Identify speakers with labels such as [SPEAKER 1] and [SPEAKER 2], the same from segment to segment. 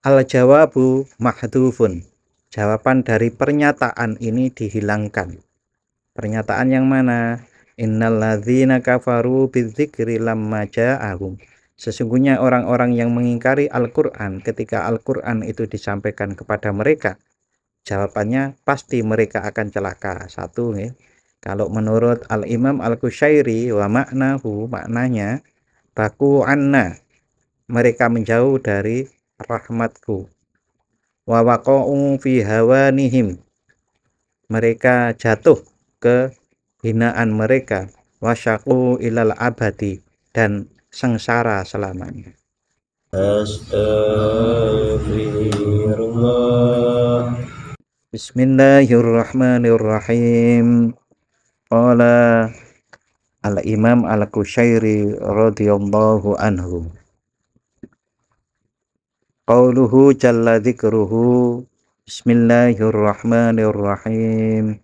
[SPEAKER 1] Al-jawabu mahdhufun. Jawaban dari pernyataan ini dihilangkan. Pernyataan yang mana? Innal ladzina kafaru bidzikri lamma ja'ahum. Sesungguhnya orang-orang yang mengingkari Al-Qur'an ketika Al-Qur'an itu disampaikan kepada mereka, jawabannya pasti mereka akan celaka. Satu nih. Kalau menurut Al-Imam Al-Qushairi wa maknahu, maknanya baku anna, mereka menjauh dari rahmatku. Wa waqa'u fi hawanihim, mereka jatuh ke hinaan mereka. Wasyaqu ilal abadi, dan sengsara selamanya. Astaghfirullah. Bismillahirrahmanirrahim. Qala al-Imam Al-Qushairi radhiyallahu anhu. Qauluhu jalla dzikruhu. Bismillahirrahmanirrahim.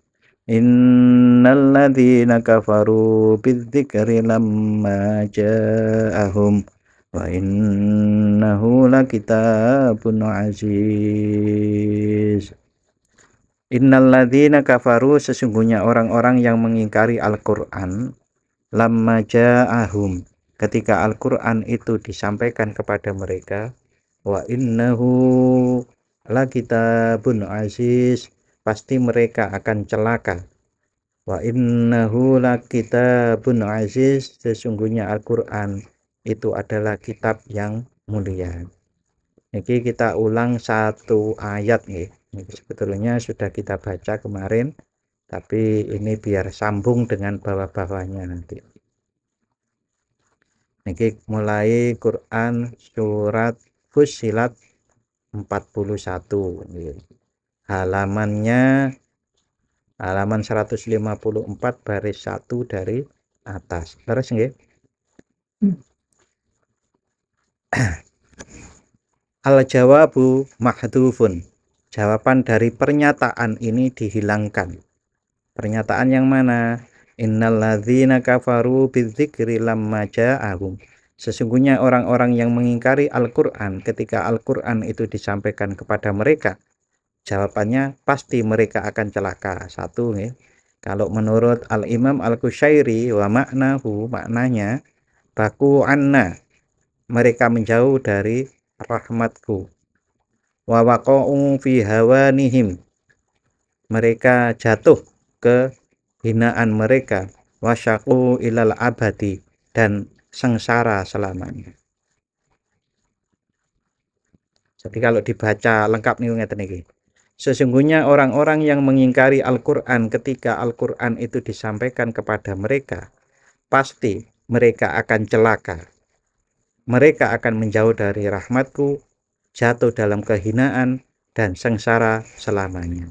[SPEAKER 1] Innal ladzina kafaru bidzikri lamma ja'ahum wa innahu lakitabun aziz. Innal ladzina kafaru, sesungguhnya orang-orang yang mengingkari Al-Qur'an, lamma ja'ahum, ketika Al-Qur'an itu disampaikan kepada mereka, wa innahu lakitabun aziz, pasti mereka akan celaka. Wa innahu lakitabun aziz, sesungguhnya Al-Qur'an itu adalah kitab yang mulia. Ini kita ulang satu ayat nih. Ini sebetulnya sudah kita baca kemarin, tapi ini biar sambung dengan bawah-bawahnya nanti. Ini mulai Quran surat Fussilat 41. Halamannya halaman 154 baris 1 dari atas. Terus nggih. Al-jawabu mahdhufun. Jawaban dari pernyataan ini dihilangkan. Pernyataan yang mana? Innal ladzina kafaru bidzikri lamma ja'ahum. Sesungguhnya orang-orang yang mengingkari Al-Qur'an ketika Al-Qur'an itu disampaikan kepada mereka, jawabannya pasti mereka akan celaka. Satu nih. Kalau menurut Al-Imam Al-Qushairi wa maknahu, maknanya baku anna, mereka menjauh dari rahmatku. Wa waqa'u fi hawanihim, mereka jatuh ke hinaan mereka. Wasyaqu ilal abadi, dan sengsara selamanya. Jadi kalau dibaca lengkap nih ngeten iki. Sesungguhnya orang-orang yang mengingkari Al-Qur'an ketika Al-Qur'an itu disampaikan kepada mereka, pasti mereka akan celaka. Mereka akan menjauh dari rahmatku, jatuh dalam kehinaan, dan sengsara selamanya.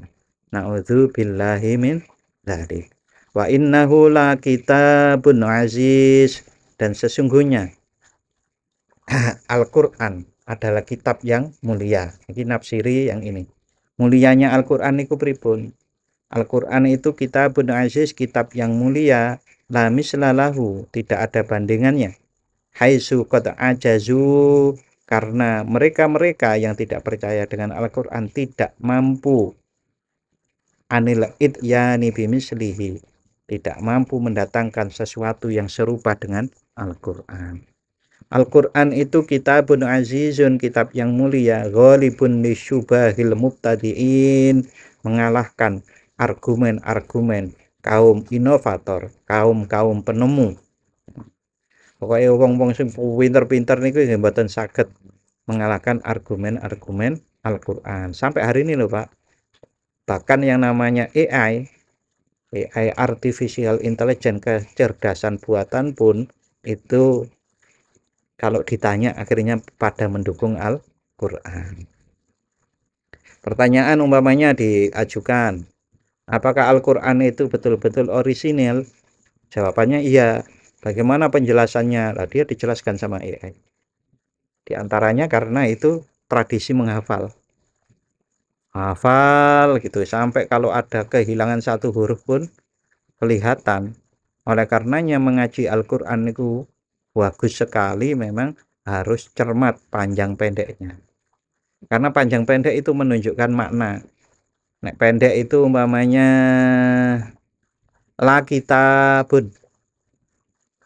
[SPEAKER 1] Na'udzubillahi min dzalik. Wa innahu lakitabun aziz, dan sesungguhnya Al-Qur'an adalah kitab yang mulia. Ini nafsiri yang ini. Mulianya Al-Qur'an itu pripun? Al-Qur'an itu kitabun aziz, kitab yang mulia, la mislalahu, tidak ada bandingannya. Haitsu qad ajazu, karena mereka-mereka yang tidak percaya dengan Al-Qur'an tidak mampu anil idyani bimislihi, tidak mampu mendatangkan sesuatu yang serupa dengan Al-Qur'an. Al-Qur'an itu kitabun azizun, kitab yang mulia, ghalibun lisyubahil mubtadiin, mengalahkan argumen-argumen kaum inovator, kaum-kaum penemu. Pokoknya wong-wong sing pinter-pinter niku nggih mboten saged mengalahkan argumen-argumen Al-Qur'an. Sampai hari ini loh, Pak. Bahkan yang namanya AI artificial intelligence, kecerdasan buatan pun itu kalau ditanya akhirnya pada mendukung Al-Qur'an. Pertanyaan umpamanya diajukan, apakah Al-Qur'an itu betul-betul orisinil? Jawabannya iya. Bagaimana penjelasannya? Lah, dia dijelaskan sama AI. Di antaranya karena itu tradisi menghafal. Hafal gitu sampai kalau ada kehilangan satu huruf pun kelihatan. Oleh karenanya mengaji Al-Qur'an itu bagus sekali, memang harus cermat panjang pendeknya. Karena panjang pendek itu menunjukkan makna. Nek pendek itu umpamanya la kitabun.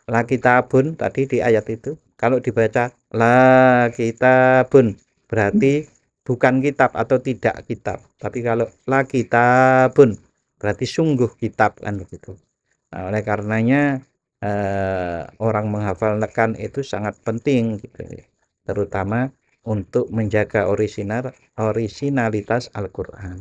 [SPEAKER 1] La kitabun tadi di ayat itu. Kalau dibaca la kitabun berarti bukan kitab atau tidak kitab. Tapi kalau la kitabun berarti sungguh kitab kan begitu. Nah, oleh karenanya orang menghafal nekan itu sangat penting gitu ya. Terutama untuk menjaga orisinalitas Al-Qur'an.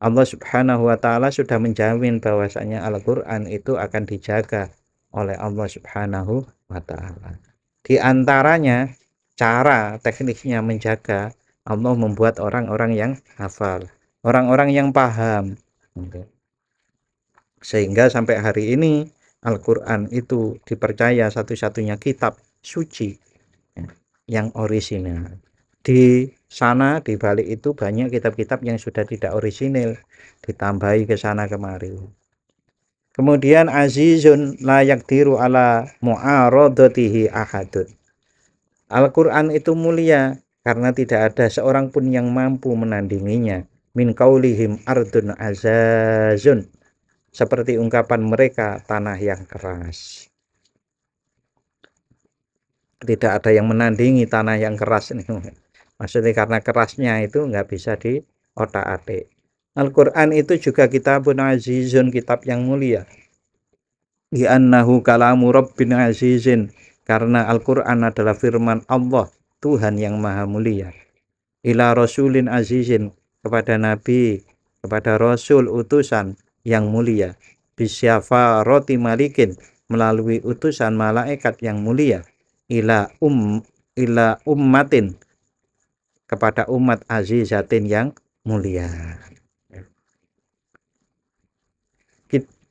[SPEAKER 1] Allah Subhanahu wa taala sudah menjamin bahwasanya Al-Qur'an itu akan dijaga oleh Allah Subhanahu wa taala. Di antaranya cara tekniknya menjaga, Allah membuat orang-orang yang hafal, orang-orang yang paham. Sehingga sampai hari ini Al-Qur'an itu dipercaya satu-satunya kitab suci yang orisinal. Di sana di balik itu banyak kitab-kitab yang sudah tidak orisinil, ditambahi ke sana kemari. Kemudian azizun la yaqdiru ala mu'aradatihi ahadun. Al-Qur'an itu mulia karena tidak ada seorang pun yang mampu menandinginya. Min qaulihim ardun azazun, seperti ungkapan mereka tanah yang keras. Tidak ada yang menandingi tanah yang keras ini. Maksudnya karena kerasnya itu nggak bisa di otak-atik. Al-Quran itu juga kitabun azizun, kitab yang mulia. Di annahu kalamu rabbin azizin, karena Al-Quran adalah firman Allah, Tuhan yang maha mulia. Ila rasulin azizin, kepada nabi, kepada rasul utusan yang mulia. Bisyafa roti malikin, melalui utusan malaikat yang mulia. Ila ummatin, kepada umat azizatin yang mulia.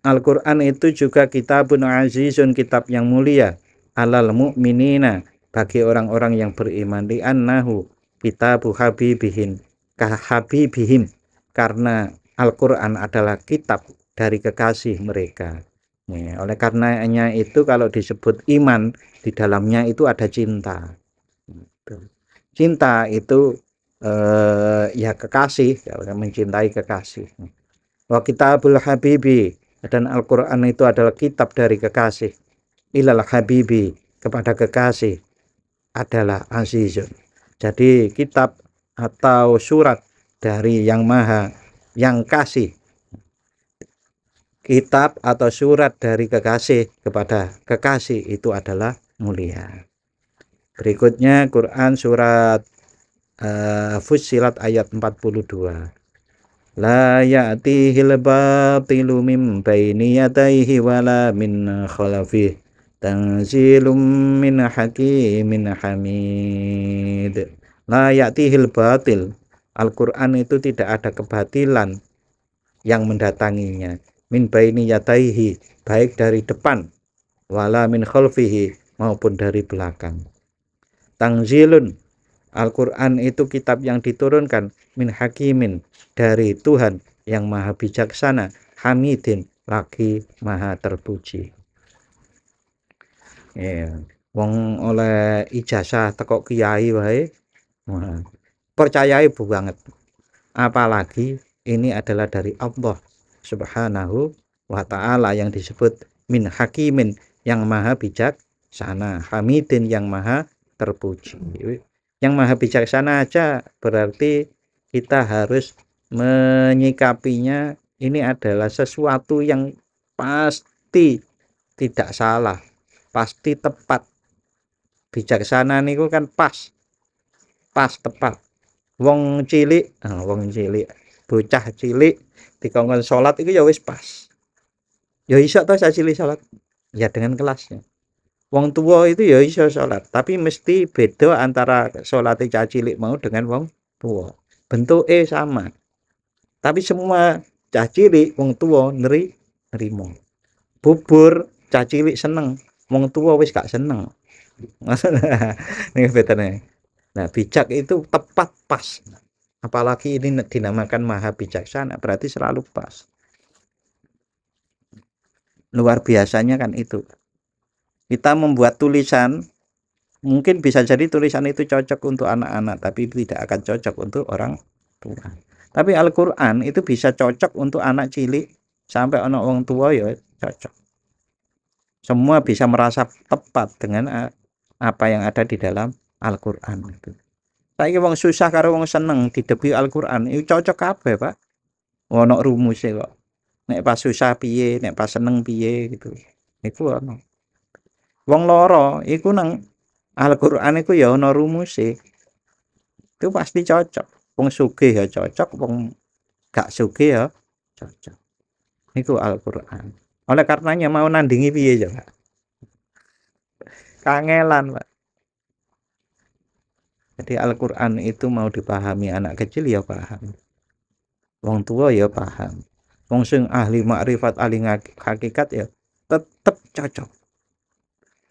[SPEAKER 1] Al-Quran itu juga kitabun azizun, kitab yang mulia, alal mu'minina, bagi orang-orang yang beriman, di annahu kitabu habibihim, kahabibihim, karena Al-Quran adalah kitab dari kekasih mereka. Nih, oleh karenanya itu kalau disebut iman, di dalamnya itu ada cinta. Cinta itu ya kekasih, ya, mencintai kekasih. Wa kitabul habibi, dan Al-Quran itu adalah kitab dari kekasih. Ilal habibi, kepada kekasih adalah azizun. Jadi kitab atau surat dari yang maha, yang kasih. Kitab atau surat dari kekasih kepada kekasih itu adalah mulia. Berikutnya Quran surat Fussilat ayat 42. La ya'tihil batilu min baini yadayhi wala min khalafih, tanzilum min hakimin hamid. La ya'tihil batil, Al-Quran itu tidak ada kebatilan yang mendatanginya. Min baini yadayhi, baik dari depan, wala min khalfihi, maupun dari belakang. Tanzilun, Al-Quran itu kitab yang diturunkan min hakimin, dari Tuhan yang maha bijaksana, hamidin, lagi maha terpuji. Wong oleh ijazah teko kiai wae percayai banget, apalagi ini adalah dari Allah Subhanahu wa ta'ala yang disebut min hakimin, yang maha bijaksana, hamidin, yang maha terpuji. Yang maha bijaksana aja berarti kita harus menyikapinya ini adalah sesuatu yang pasti tidak salah, pasti tepat. Bijaksana niku kan pas tepat. Wong cilik, bocah cilik dikongkon salat itu ya wis pas. Ya iso to cilik salat. Ya dengan kelasnya. Wong tua itu ya iso salat, tapi mesti beda antara salat cah cilik mau dengan wong tua. Bentuknya sama. Tapi semua cah cilik wong tua nerimo. Bubur cah cilik seneng, wong tua wis gak seneng. Ini bedanya. Nah, bijak itu tepat pas. Apalagi ini dinamakan maha bijaksana, berarti selalu pas. Luar biasanya kan itu. Kita membuat tulisan Mungkin bisa jadi tulisan itu cocok untuk anak-anak, tapi tidak akan cocok untuk orang tua. Tapi Al-Qur'an itu bisa cocok untuk anak cilik sampai anak orang tua ya cocok. Semua bisa merasa tepat dengan apa yang ada di dalam Al-Qur'an itu. Saiki wong susah karo wong seneng didepi Al-Qur'an itu cocok kabeh, Pak. Ono rumuse kok. Nek pas susah piye, nek pas seneng piye gitu. Iku ono. Wong loro iku nang Al-Qur'an iku ya ono rumuse. Itu pasti cocok. Wong sugih ya cocok, wong gak sugih ya cocok. Iku Al-Qur'an. Oleh karenanya mau nandingi piye ya, Pak? Kangelan, Pak. Jadi Al-Qur'an itu mau dipahami anak kecil ya paham. Wong tua ya paham. Wong sing ahli makrifat, ahli hakikat ya tetep cocok.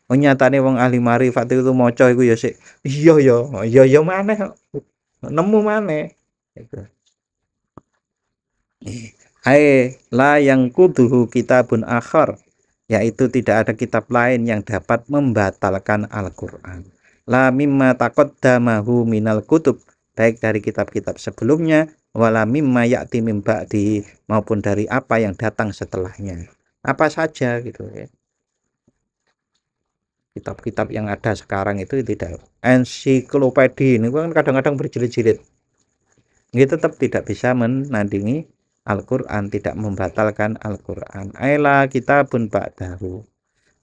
[SPEAKER 1] Wong nyatane wong ahli makrifat itu maca iku ya sik iya ya, iya ya maneh nemu maneh. Gitu. Hai la yang kuduhu kitabun akhar, yaitu tidak ada kitab lain yang dapat membatalkan Al-Qur'an. La mimma taqaddamahu minal kutub, baik dari kitab-kitab sebelumnya wala mimma ya'ti min ba'di, maupun dari apa yang datang setelahnya. Apa saja gitu ya. Kitab-kitab yang ada sekarang itu tidak ensiklopedia ini kan kadang-kadang berjilid-jilid. Ini tetap tidak bisa menandingi Al-Qur'an, tidak membatalkan Al-Qur'an. Aila kitabun ba'dahu.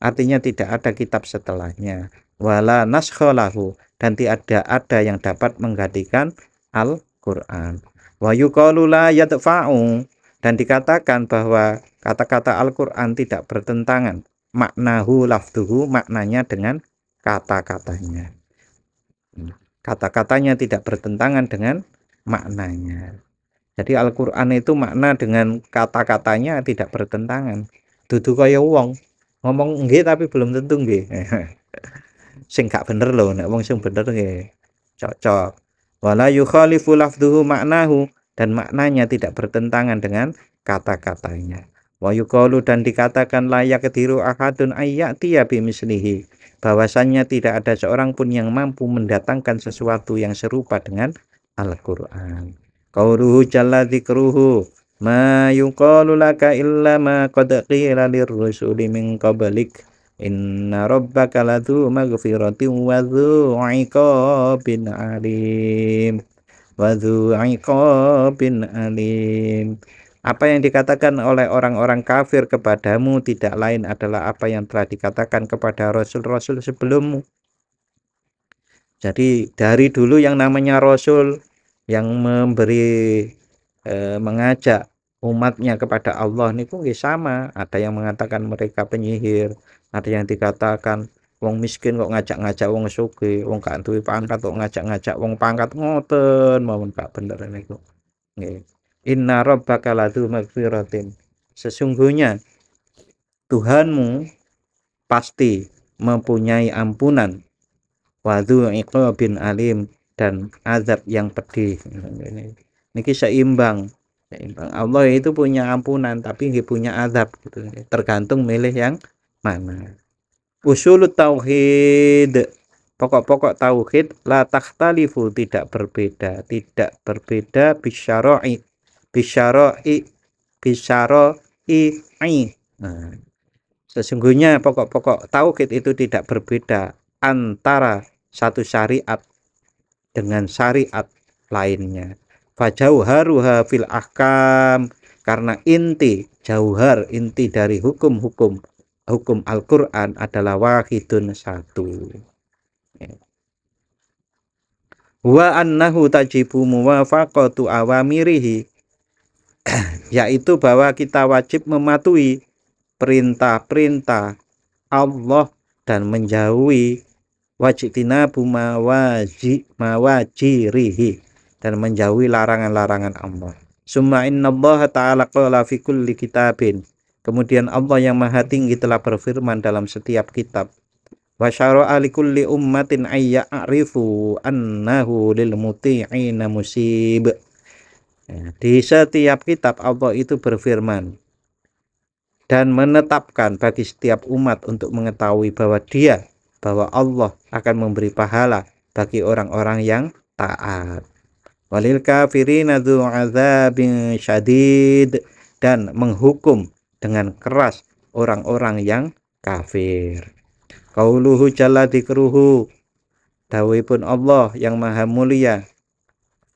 [SPEAKER 1] Artinya tidak ada kitab setelahnya. Wala naskhalahu, dan tidak ada yang dapat menggantikan Al-Qur'an. Wa yuqalu la yadfa'u, dan dikatakan bahwa kata-kata Al-Qur'an tidak bertentangan. Maknahu lafduhu, maknanya dengan kata-katanya. Kata-katanya tidak bertentangan dengan maknanya. Jadi Al-Qur'an itu makna dengan kata-katanya tidak bertentangan. Dudu kaya wong ngomong nggih tapi belum tentu nggih. Sing gak bener lho, nek wong sing bener nggih cocok. Wala yukhalifu lafduhu maknahu, dan maknanya tidak bertentangan dengan kata-katanya. Wa yuqalu, dan dikatakan layak kediru ahadun ayyatiya bimislihi, bahwasannya tidak ada seorang pun yang mampu mendatangkan sesuatu yang serupa dengan Al-Qur'an. Qauluhu jalla dzikruhu ma yuqalu laka illa ma qad qila lirrusuli min qablik inna rabbaka ladzu maghfiratin wa dzu iqabin alim wa dzu iqabin alim. Apa yang dikatakan oleh orang-orang kafir kepadamu tidak lain adalah apa yang telah dikatakan kepada rasul-rasul sebelummu. Jadi dari dulu yang namanya rasul yang memberi mengajak umatnya kepada Allah niku nggih sama. Ada yang mengatakan mereka penyihir, ada yang dikatakan wong miskin kok ngajak-ngajak wong sugih, wong gak duwe pangkat kok ngajak-ngajak wong pangkat, ngoten mawon gak bener niku. Nggih. Inna rabbaka ladzu maghfiratin. Sesungguhnya Tuhanmu pasti mempunyai ampunan, wadzu iqabin alim, dan azab yang pedih. Niki seimbang. Allah itu punya ampunan tapi nggih punya azab gitu. Tergantung milih yang mana. Usulut tauhid, pokok-pokok tauhid, la takhtalifu, tidak berbeda bisyara'i, bisyara'i. Nah, sesungguhnya pokok-pokok tauhid itu tidak berbeda antara satu syariat dengan syariat lainnya. Fajauharuha fil ahkam, karena inti jauhar, inti dari hukum-hukum Al-Qur'an adalah wahidun, satu. Wa annahu tajibu muwafaqatu awamirihi, yaitu bahwa kita wajib mematuhi perintah-perintah Allah dan menjauhi wajitinabu mawajirihi, dan menjauhi larangan-larangan Allah. Summa innallaha ta'ala qala fi kulli kitabin, kemudian Allah yang maha tinggi telah berfirman dalam setiap kitab, wa syara'a likulli ummatin ayya'rifu annahu lil muti'ina musib. Di setiap kitab Allah itu berfirman dan menetapkan bagi setiap umat untuk mengetahui bahwa dia bahwa Allah akan memberi pahala bagi orang-orang yang taat. Walil kafirina dzu adzabin syadid, dan menghukum dengan keras orang-orang yang kafir. Qauluhu jalla dzikruhu, dawuhipun Allah yang maha mulia.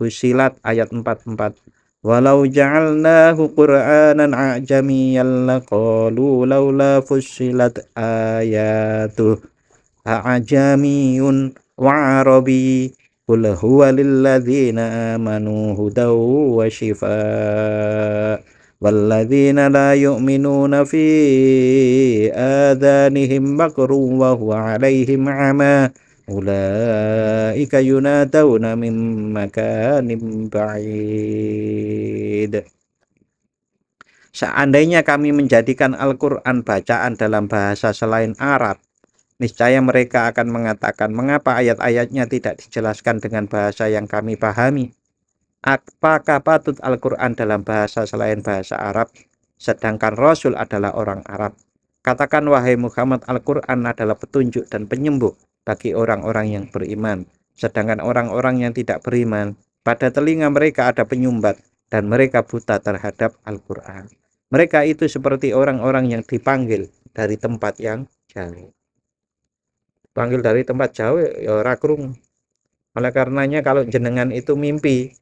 [SPEAKER 1] Fusilat ayat 44. Walau ja'alnahu qur'anan a'jamiyyan laqalu laula fusilat ayatuh a'jamiyun wa arabi qul huwa lilladzina amanu hudaw wa shifaa walladzina la yu'minuna fi adanihim makrun wa huwa 'alaihim 'ama ulaika yunadawna min makanin ba'id. Seandainya kami menjadikan Al-Quran bacaan dalam bahasa selain Arab, niscaya mereka akan mengatakan, mengapa ayat-ayatnya tidak dijelaskan dengan bahasa yang kami pahami? Apakah patut Al-Quran dalam bahasa selain bahasa Arab, sedangkan Rasul adalah orang Arab? Katakan, wahai Muhammad, Al-Quran adalah petunjuk dan penyembuh bagi orang-orang yang beriman, sedangkan orang-orang yang tidak beriman, pada telinga mereka ada penyumbat dan mereka buta terhadap Al-Quran. Mereka itu seperti orang-orang yang dipanggil dari tempat yang jauh. Panggil dari tempat jauh ya ora krungu. Oleh karenanya kalau jenengan itu mimpi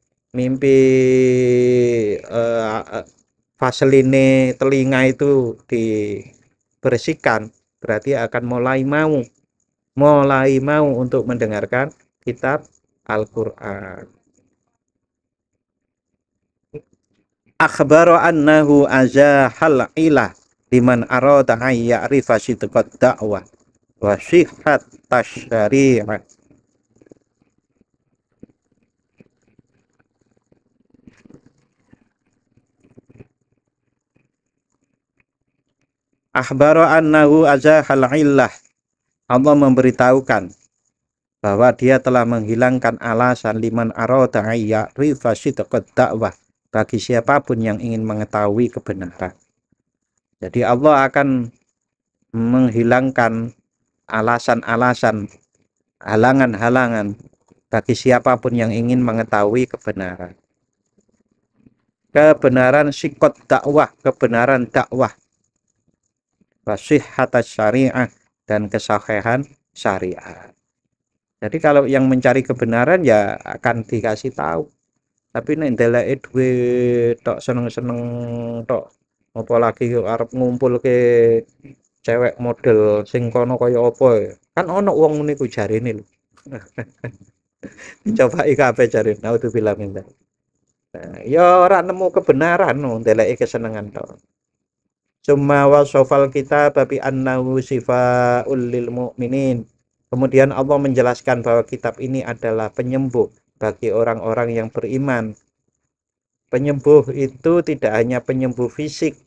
[SPEAKER 1] vaseline telinga itu dibersihkan, berarti akan mulai mau untuk mendengarkan kitab Al-Qur'an. Akhbaro annahu azahal ilah liman arada an ya'rifa sidqat da'wah wa sihhat tasyri'ah. Akhbaro annahu azahal ilah, Allah memberitahukan bahwa dia telah menghilangkan alasan liman arada an ya'rifa sidqat da'wah, bagi siapapun yang ingin mengetahui kebenaran. Jadi Allah akan menghilangkan alasan-alasan, halangan-halangan bagi siapapun yang ingin mengetahui kebenaran. Kebenaran sikot dakwah, kebenaran dakwah, wasihhatas syariah, dan kesahihan syariat. Jadi kalau yang mencari kebenaran ya akan dikasih tahu. Tapi nek ndeleke duit tok seneng-seneng tok, apa lagi arep ngumpul ke cewek model sing kono kaya apa ya. Kan ono wong niku jarene lho. Coba kabeh jarene naudzubillah min dzalik. Ya ora nemu kebenaran no ndeleke kesenengan tok. Summa wasofal kita babi annahu sifaul lil mu'minin. Kemudian Allah menjelaskan bahwa kitab ini adalah penyembuh bagi orang-orang yang beriman. Penyembuh itu tidak hanya penyembuh fisik,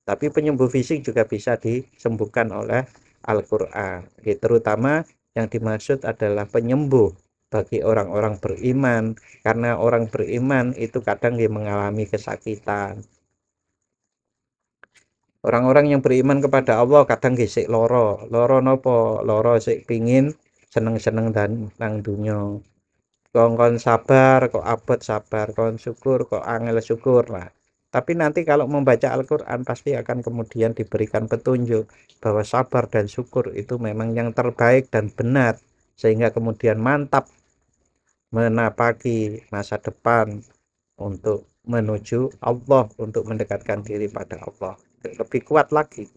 [SPEAKER 1] tapi penyembuh fisik juga bisa disembuhkan oleh Al-Quran. Terutama yang dimaksud adalah penyembuh bagi orang-orang beriman, karena orang beriman itu kadang mengalami kesakitan. Orang-orang yang beriman kepada Allah kadang gisik loro nopo, loro sik pingin seneng-seneng dan nang dunya. Kon sabar kok abot sabar, kon syukur kok angel syukur lah. Tapi nanti kalau membaca Al-Quran pasti akan kemudian diberikan petunjuk bahwa sabar dan syukur itu memang yang terbaik dan benar, sehingga kemudian mantap menapaki masa depan untuk menuju Allah, untuk mendekatkan diri pada Allah lebih kuat lagi.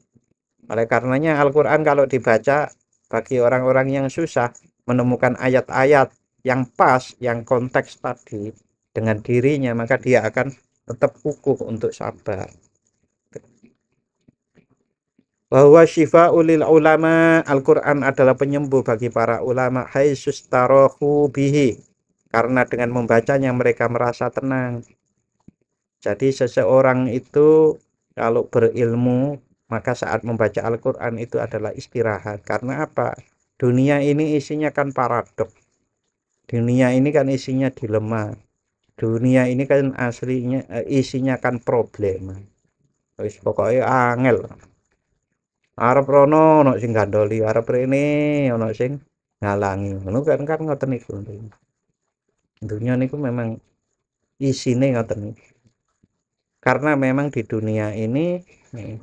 [SPEAKER 1] Oleh karenanya Al-Quran kalau dibaca bagi orang-orang yang susah menemukan ayat-ayat yang pas, yang konteks tadi dengan dirinya, maka dia akan tetap kukuh untuk sabar. Bahwa syifa'ul lil ulama, Al-Quran adalah penyembuh bagi para ulama, haitsustarohu bihi, karena dengan membacanya mereka merasa tenang. Jadi seseorang itu kalau berilmu, maka saat membaca Al-Quran itu adalah istirahat. Karena apa? Dunia ini isinya kan paradok. Dunia ini kan isinya dilema. Dunia ini kan isinya kan problem. Pokoknya angel. Arep rono ono sing gandoli, arep rene ono sing ngalangi. Ngono kan ngoten niku. Dunia niku memang isine ngoten niku. Karena memang di dunia ini nih,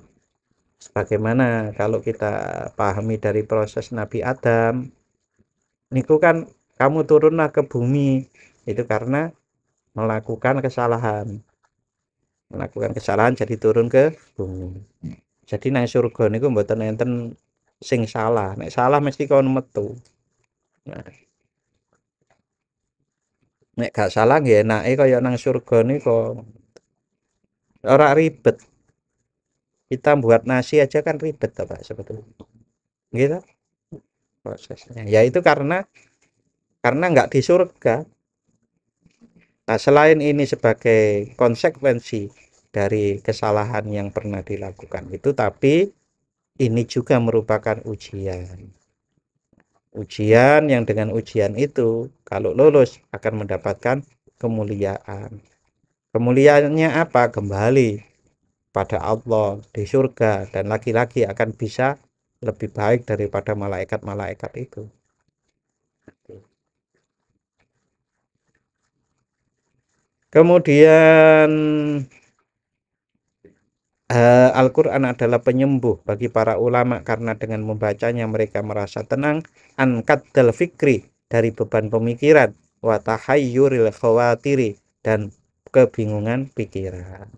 [SPEAKER 1] sebagaimana kalau kita pahami dari proses Nabi Adam, niku kan kamu turunlah ke bumi itu karena melakukan kesalahan jadi turun ke bumi. Jadi nang surga niku mboten enten sing salah. Nek salah mesti kon metu. Nah, nek gak salah nggih enake kaya nang surga niku ora ribet. Kita buat nasi aja kan ribet toh, Pak, sebetulnya. Gitu prosesnya. Ya itu karena nggak di surga. Nah, selain ini sebagai konsekuensi dari kesalahan yang pernah dilakukan itu, tapi ini juga merupakan ujian. Ujian yang dengan ujian itu, kalau lulus akan mendapatkan kemuliaan. Kemuliaannya apa? Kembali pada Allah di surga dan laki-laki akan bisa lebih baik daripada malaikat-malaikat itu. Kemudian Al-Quran adalah penyembuh bagi para ulama karena dengan membacanya mereka merasa tenang an-kaddal fikri dari beban pemikiran wa tahayyuril khawatiri dan kebingungan pikiran.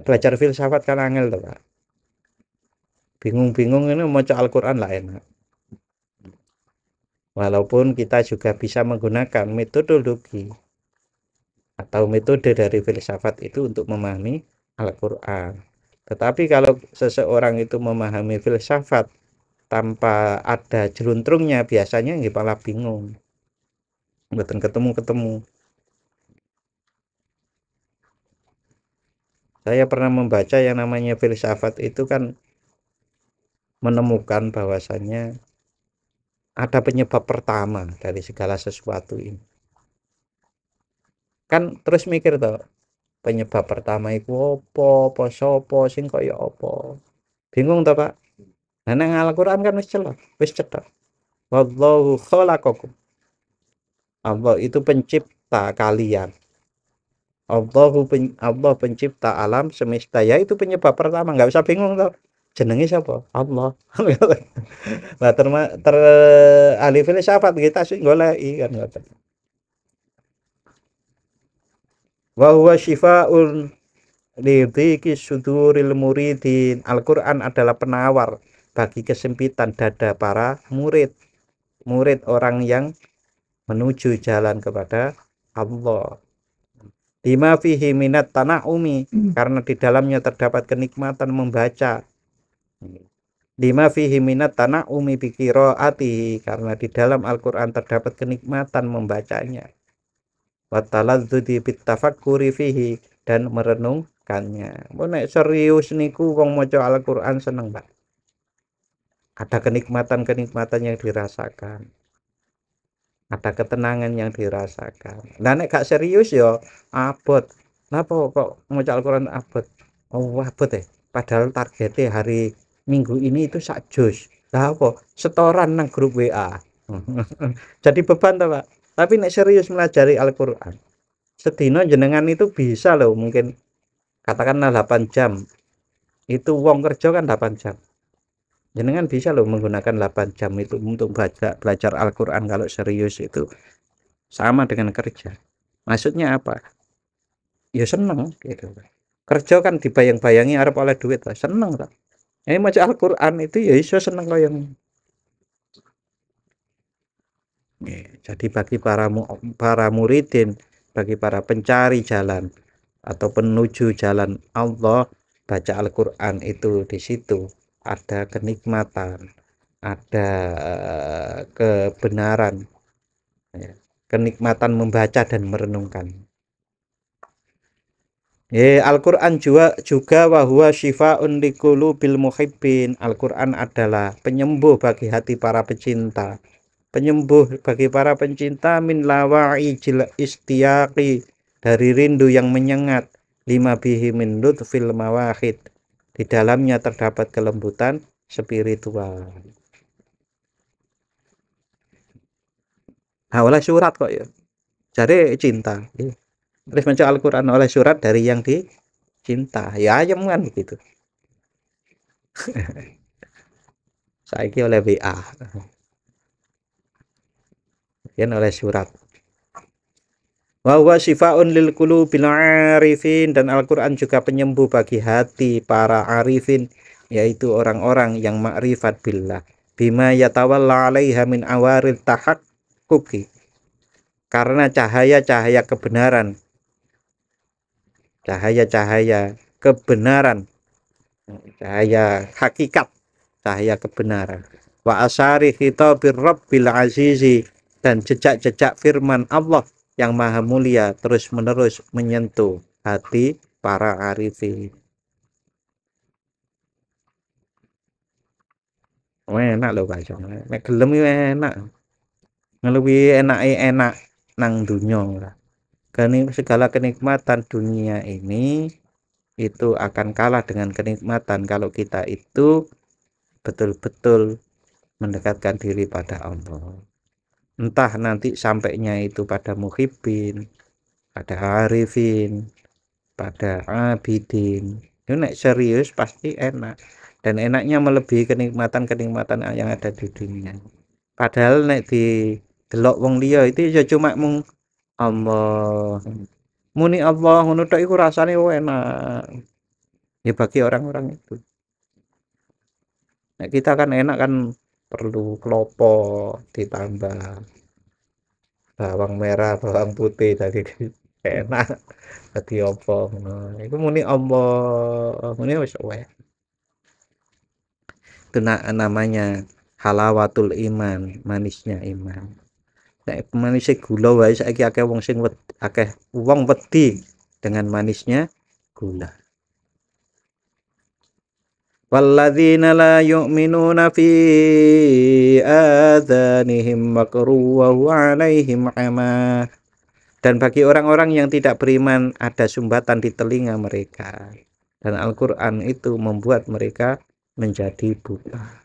[SPEAKER 1] Belajar filsafat kan angel tuh, Pak. Bingung-bingung ini maca Al-Quran lah enak. Walaupun kita juga bisa menggunakan metodologi atau metode dari filsafat itu untuk memahami Al-Quran. Tetapi kalau seseorang itu memahami filsafat tanpa ada jeluntrungnya, biasanya nggih malah bingung. Mboten ketemu-ketemu. Saya pernah membaca yang namanya filsafat itu kan menemukan bahwasannya ada penyebab pertama dari segala sesuatu ini. Kan terus mikir toh, penyebab pertama itu apa sapa sing kaya apa. Bingung toh, Pak. Nah, nang Al-Qur'an kan wis cetok. Wallahu khalaqakum. Allah itu pencipta kalian. Allah pencipta alam semesta. Ya itu penyebab pertama, nggak usah bingung toh. Jenenge siapa? Allah. Nah, ahli filsafat kita sih goleki kan ngoten. Wa huwa syifaa'un lidhiki suduril muridin. Al-Qur'an adalah penawar bagi kesempitan dada para murid orang yang menuju jalan kepada Allah. Lima fihi minat tana'umi, karena di dalamnya terdapat kenikmatan membaca. Lima fihi minat tana'umi bi qiraatihi, karena di dalam Al-Qur'an terdapat kenikmatan membacanya. Wa taladzudi bit tafakkuri fihi, dan merenungkannya. Nek serius niku wong maca Al-Qur'an seneng, Pak. Ada kenikmatan-kenikmatan yang dirasakan. Ada ketenangan yang dirasakan. Nah, nek gak serius ya abot. Napa kok maca Al-Qur'an abot? Oh, abot ya. Padahal targetnya hari Minggu ini itu sak juz. Lah apa? Setoran nang grup WA. Jadi beban toh, Pak. Tapi nek serius melajari Al-Qur'an, sedina jenengan itu bisa loh, mungkin katakanlah 8 jam. Itu wong kerja kan 8 jam. Jenengan bisa loh menggunakan 8 jam itu untuk belajar Al-Qur'an kalau serius itu sama dengan kerja. Maksudnya apa? Ya seneng gitu. Kerja kan dibayang-bayangi arep oleh duit lah, seneng tak. Ini maca Al-Qur'an itu ya iso seneng kaya jadi bagi para muridin, bagi para pencari jalan atau penuju jalan Allah, baca Al-Qur'an itu di situ ada kenikmatan, ada kebenaran, ya. Kenikmatan membaca dan merenungkan. Al-Quran juga bahwa syifaun liqulubil muhibbin. Al-Quran adalah penyembuh bagi hati para pecinta. Penyembuh bagi para pencinta min lawa'i jil istiyaqi, dari rindu yang menyengat, lima bihi min lutfil mawahid. Di dalamnya terdapat kelembutan spiritual. Nah, oleh surat kok ya. Jadi cinta. Terus maca Al-Qur'an oleh surat dari yang dicinta. Ya ayam kan begitu. Saiki oleh WA, yen oleh surat. Wa huwa syifaa'un lil qulubil arifin, dan Al-Qur'an juga penyembuh bagi hati para arifin, yaitu orang-orang yang makrifat billah. Bima yatawalla 'alaiha min awaril tahaqquqi, karena cahaya-cahaya kebenaran, cahaya-cahaya kebenaran, cahaya hakikat, cahaya kebenaran. Wa asari khitabir rabbil azizi, dan jejak-jejak firman Allah yang maha mulia terus-menerus menyentuh hati para arifin. Enak loh baca. Nek gelem yo enak. Ngeluwi enake enak nang dunya lah. Segala kenikmatan dunia ini itu akan kalah dengan kenikmatan kalau kita itu betul-betul mendekatkan diri pada Allah. Entah nanti sampainya itu pada muhibbin, pada arifin, pada abidin. Itu nek serius pasti enak, dan enaknya melebihi kenikmatan-kenikmatan yang ada di dunia. Padahal nek di delok wong liya itu ya cuma mung Allah, muni Allah ngono tok iku rasane enak. Ya bagi orang-orang itu. Nek kita kan enak kan perlu klopo ditambah bawang merah, bawang putih tadi enak. Dadi apa ngono. Iku muni Allah, muni wis wae. Itu namanya halawatul iman, manisnya iman. Nek manisnya gula wae saiki akeh wong sing akeh wong wedi dengan manisnya gula. Walladzina la yu'minuna fi adhanihim waqru wa huwa 'alaihim 'ama. Dan bagi orang-orang yang tidak beriman ada sumbatan di telinga mereka, dan Al-Qur'an itu membuat mereka menjadi buta.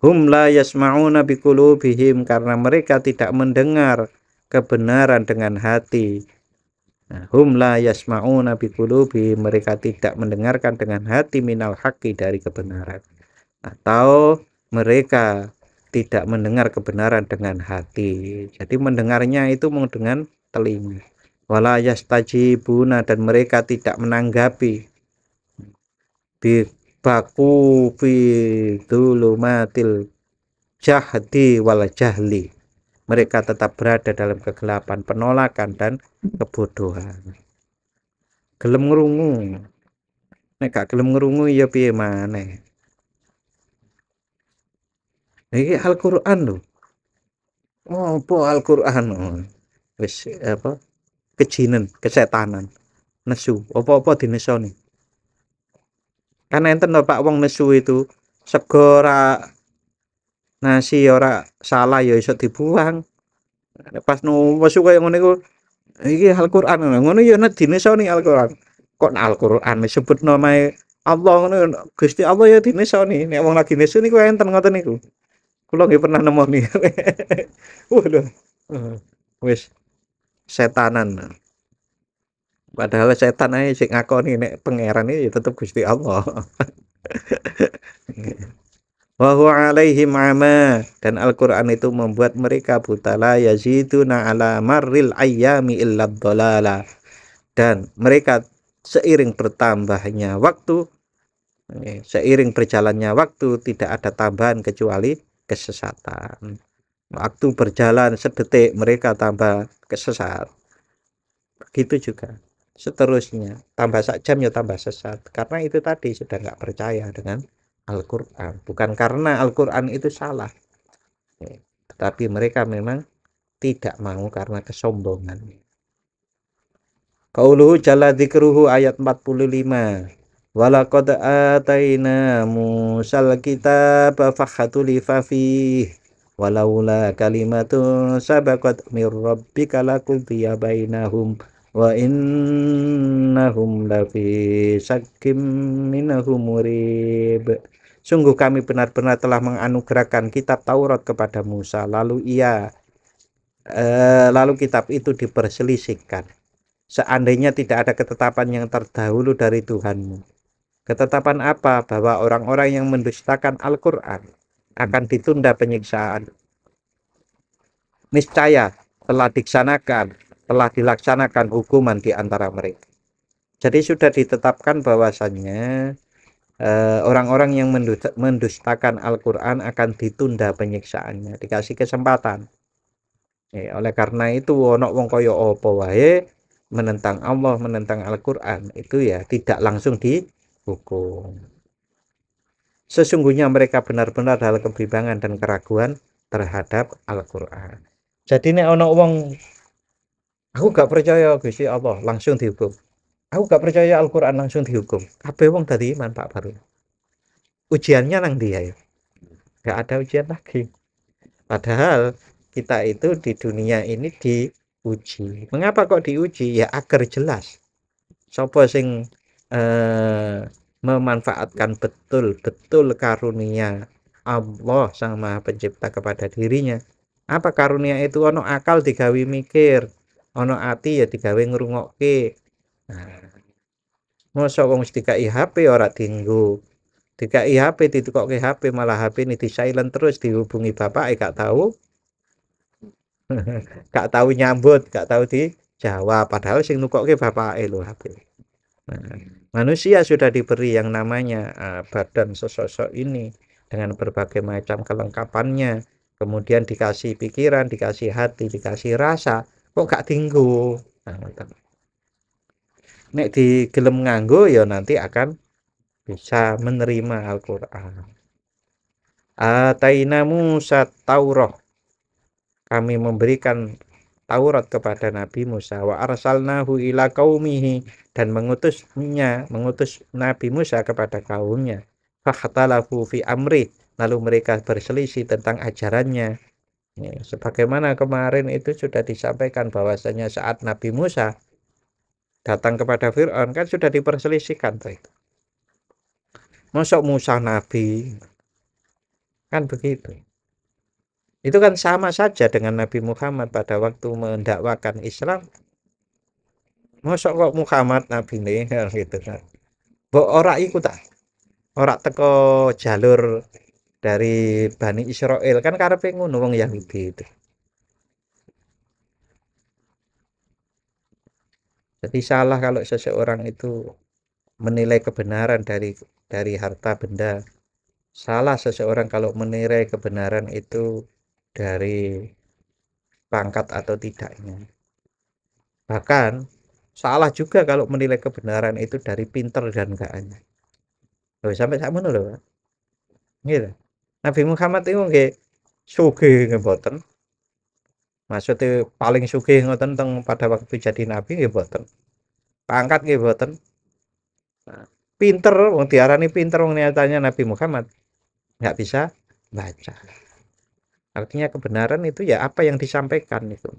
[SPEAKER 1] Hum la yasma'una biqulubihim, karena mereka tidak mendengar kebenaran dengan hati. Hum la yasma'una biqulubihim, mereka tidak mendengarkan dengan hati minal haqqi, dari kebenaran. Atau mereka tidak mendengar kebenaran dengan hati. Jadi mendengarnya itu dengan telinga. Wala yastajibuna, dan mereka tidak menanggapi bibaku fi dzulumatil jahdi wal jahli. Mereka tetap berada dalam kegelapan, penolakan, dan kebodohan. Gelem ngrungu. Nek gak gelem ngrungu ya piye maneh. Iki Al-Qur'an lho. Apa Al-Qur'an? Wis apa? Kejinan, kesetanan. Nesu. Apa-apa dinesoni. Kan enten lho Pak wong nesu itu sego nasi ora salah ya iso dibuang. Pas nesu kaya ngene iku iki Al-Qur'an ngono ya nek dinesoni Al-Qur'an. Kok Al-Qur'an disebut namae Allah ngono, Gusti Allah ya dinesoni. Nek wong lagi nesu niku enten ngoten niku. Kula nggih pernah nemoni. Waduh. Wis setanan. Padahal setan ae sing ngakoni nek pangeran iki ya tetep Gusti Allah. Wa huwa 'alaihim 'ama, dan Al-Qur'an itu membuat mereka buta. La yaziduna 'ala marril ayyami illa dhalala, dan mereka seiring bertambahnya waktu, seiring berjalannya waktu tidak ada tambahan kecuali kesesatan. Waktu berjalan sedetik mereka tambah kesesat. Begitu juga seterusnya, tambah sak jam ya tambah sesat, karena itu tadi sudah nggak percaya dengan Al-Qur'an. Bukan karena Al-Qur'an itu salah, tetapi mereka memang tidak mau karena kesombongan. Qauluhu jalla dzikruhu ayat 45. Walaqad ataina Musal kitaba fakhutulifa fihi walaula kalimatun sabaqat mir rabbika laqudiya bainahum wa innahum lafi syakkim minhu murib. Sungguh kami benar-benar telah menganugerahkan kitab Taurat kepada Musa, lalu kitab itu diperselisihkan. Seandainya tidak ada ketetapan yang terdahulu dari Tuhanmu. Ketetapan apa? Bahwa orang-orang yang mendustakan Al-Quran akan ditunda penyiksaan. Niscaya telah dilaksanakan hukuman di antara mereka. Jadi sudah ditetapkan bahwasannya orang-orang yang mendustakan Al-Quran akan ditunda penyiksaannya, dikasih kesempatan. Oleh karena itu ono wong kaya apa wae menentang Allah, menentang Al-Quran, itu ya tidak langsung dihukum. Sesungguhnya mereka benar-benar dalam kebimbangan dan keraguan terhadap Al-Quran. Jadi nek ono wong aku gak percaya Gusti Allah langsung dihukum. Aku gak percaya Al-Quran langsung dihukum. Kabeh wong dadi iman Pak Baru. Ujiannya nang dia ya. Gak ada ujian lagi. Padahal kita itu di dunia ini diuji. Mengapa kok diuji? Ya agar jelas. Sopo sing memanfaatkan betul-betul karunia Allah Sang Maha Pencipta kepada dirinya. Apa karunia itu? Ono akal digawe mikir, ono ati ya digawe ngrungokke. Nah, mosok wong mesti dikai HP ora dienggo. Dikai HP ditukokke HP malah HP ini di silent terus, dihubungi bapak gak tahu. Gak tahu nyambut, gak tahu dijawab, padahal sing nukokke bapake lho HP. Nah, manusia sudah diberi yang namanya badan sesosok ini dengan berbagai macam kelengkapannya, kemudian dikasih pikiran, dikasih hati, dikasih rasa, kok gak tinggu. Nek digelem nganggo ya nanti akan bisa menerima Al-Quran. Ataina Musa Taurah, kami memberikan Taurat kepada Nabi Musa, wa arsalnahu ila qaumihi, dan mengutus Nabi Musa kepada kaumnya. Fakhtalafu fi amri, lalu mereka berselisih tentang ajarannya. Ya, sebagaimana kemarin itu sudah disampaikan bahwasanya saat Nabi Musa datang kepada Fir'aun kan sudah diperselisihkan tuh itu. Masuk Musa Nabi kan begitu. Itu kan sama saja dengan Nabi Muhammad pada waktu mendakwakan Islam. Mosok kok Muhammad Nabi nih gitu kan. Mbok ora iku ta. Ora teko jalur dari Bani Israel kan karepe ngono wong Yahudi itu. Jadi salah kalau seseorang itu menilai kebenaran dari harta benda. Salah seseorang kalau menilai kebenaran itu dari pangkat atau tidaknya. Bahkan salah juga kalau menilai kebenaran itu dari pinter dan enggaknya. Loh, sampai sakmono lho, Pak. Gitu. Nabi Muhammad itu nggih sugih nggih mboten. Maksudnya paling sugih ngoten teng pada waktu jadi nabi nggih mboten. Pangkat nggih mboten. Nah, pinter wong diarani pinter wong nyatanya Nabi Muhammad nggak bisa baca. Artinya kebenaran itu ya apa yang disampaikan itu.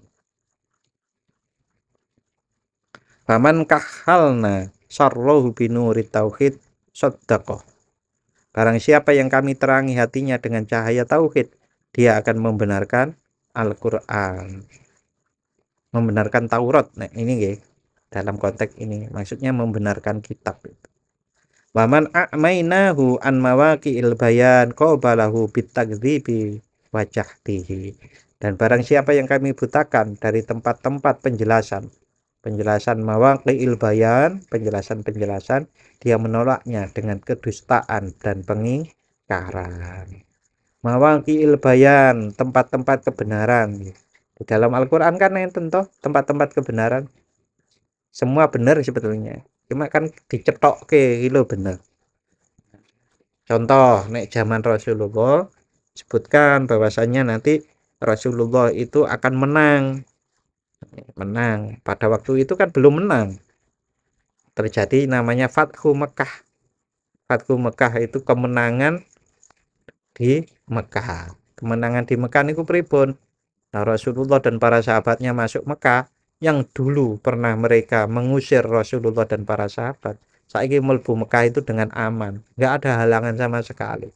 [SPEAKER 1] Faman kahalna sarrohu binuri tauhid soddaqoh. Barang siapa yang kami terangi hatinya dengan cahaya tauhid, dia akan membenarkan Al-Quran, membenarkan Taurat. Nah ini nggih, dalam konteks ini maksudnya membenarkan kitab itu. Waman a'mainahu an mawaqi'il bayan qabalahu bitakdzibi wajahtihi. Dan barang siapa yang kami butakan dari tempat-tempat penjelasan mawaqi'il bayan, penjelasan dia menolaknya dengan kedustaan dan pengingkaran. Mawaqi'il bayan, tempat-tempat kebenaran. Di dalam Al-Quran kan enten toh tempat-tempat kebenaran. Semua benar sebetulnya. Cuma kan dicetokke iki lho bener. Contoh nek zaman Rasulullah sebutkan bahwasanya nanti Rasulullah itu akan menang. Pada waktu itu kan belum menang. Terjadi namanya Fathu Mekah. Fathu Mekah itu kemenangan di Mekah. Kemenangan di Mekah niku pripun? Nah, Rasulullah dan para sahabatnya masuk Mekah, yang dulu pernah mereka mengusir Rasulullah dan para sahabat, saiki mlebu Mekah itu dengan aman, nggak ada halangan sama sekali.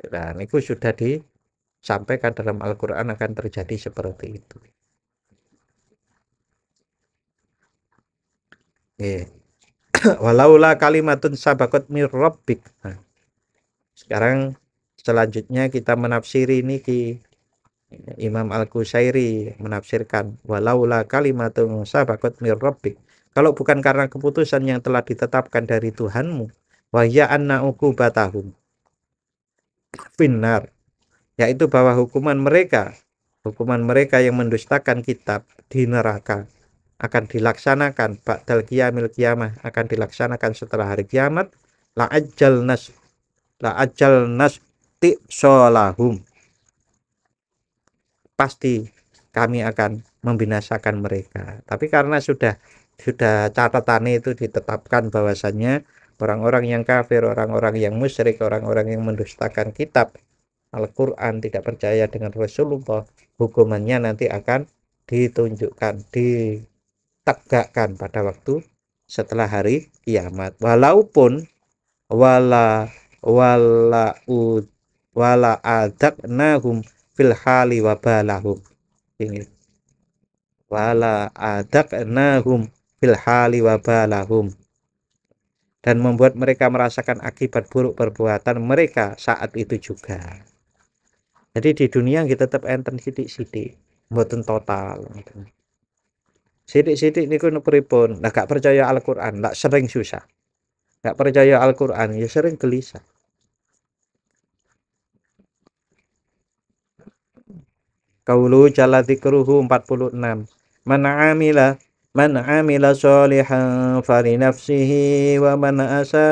[SPEAKER 1] Nah, itu sudah disampaikan dalam Al-Qur'an akan terjadi seperti itu. Nggih. Walaula kalimatun sabaqat mir rabbik. Nah, sekarang selanjutnya kita menafsiri niki. Imam Al-Qusairi menafsirkan walaula kalimatun sabaqat mir rabbik. Kalau bukan karena keputusan yang telah ditetapkan dari Tuhanmu, wa ya anna uqubatahum finnar, yaitu bahwa hukuman mereka yang mendustakan kitab di neraka akan dilaksanakan ba'dal qiyamil qiyamah, akan dilaksanakan setelah hari kiamat, la ajal nas ti'solahum, pasti kami akan membinasakan mereka. Tapi karena sudah catatannya itu ditetapkan bahwasannya orang-orang yang kafir, orang-orang yang musyrik, orang-orang yang mendustakan kitab Al-Quran, tidak percaya dengan Rasulullah, hukumannya nanti akan ditunjukkan, ditegakkan pada waktu setelah hari kiamat. Walaupun wala wala wala adaknahum fil hali wabalahum, ini wala adaknahum fil hali wabalahum, dan membuat mereka merasakan akibat buruk perbuatan mereka saat itu juga. Jadi di dunia kita tetap enten sidik-sidik, mboten total. Sidik-sidik niku pripun? Lah gak percaya Al-Qur'an, lah sering susah. Gak percaya Al-Qur'an ya sering gelisah. Qaulu jalla dzikruhu 46. Man amila sholihan fali nafsihi wa man asaa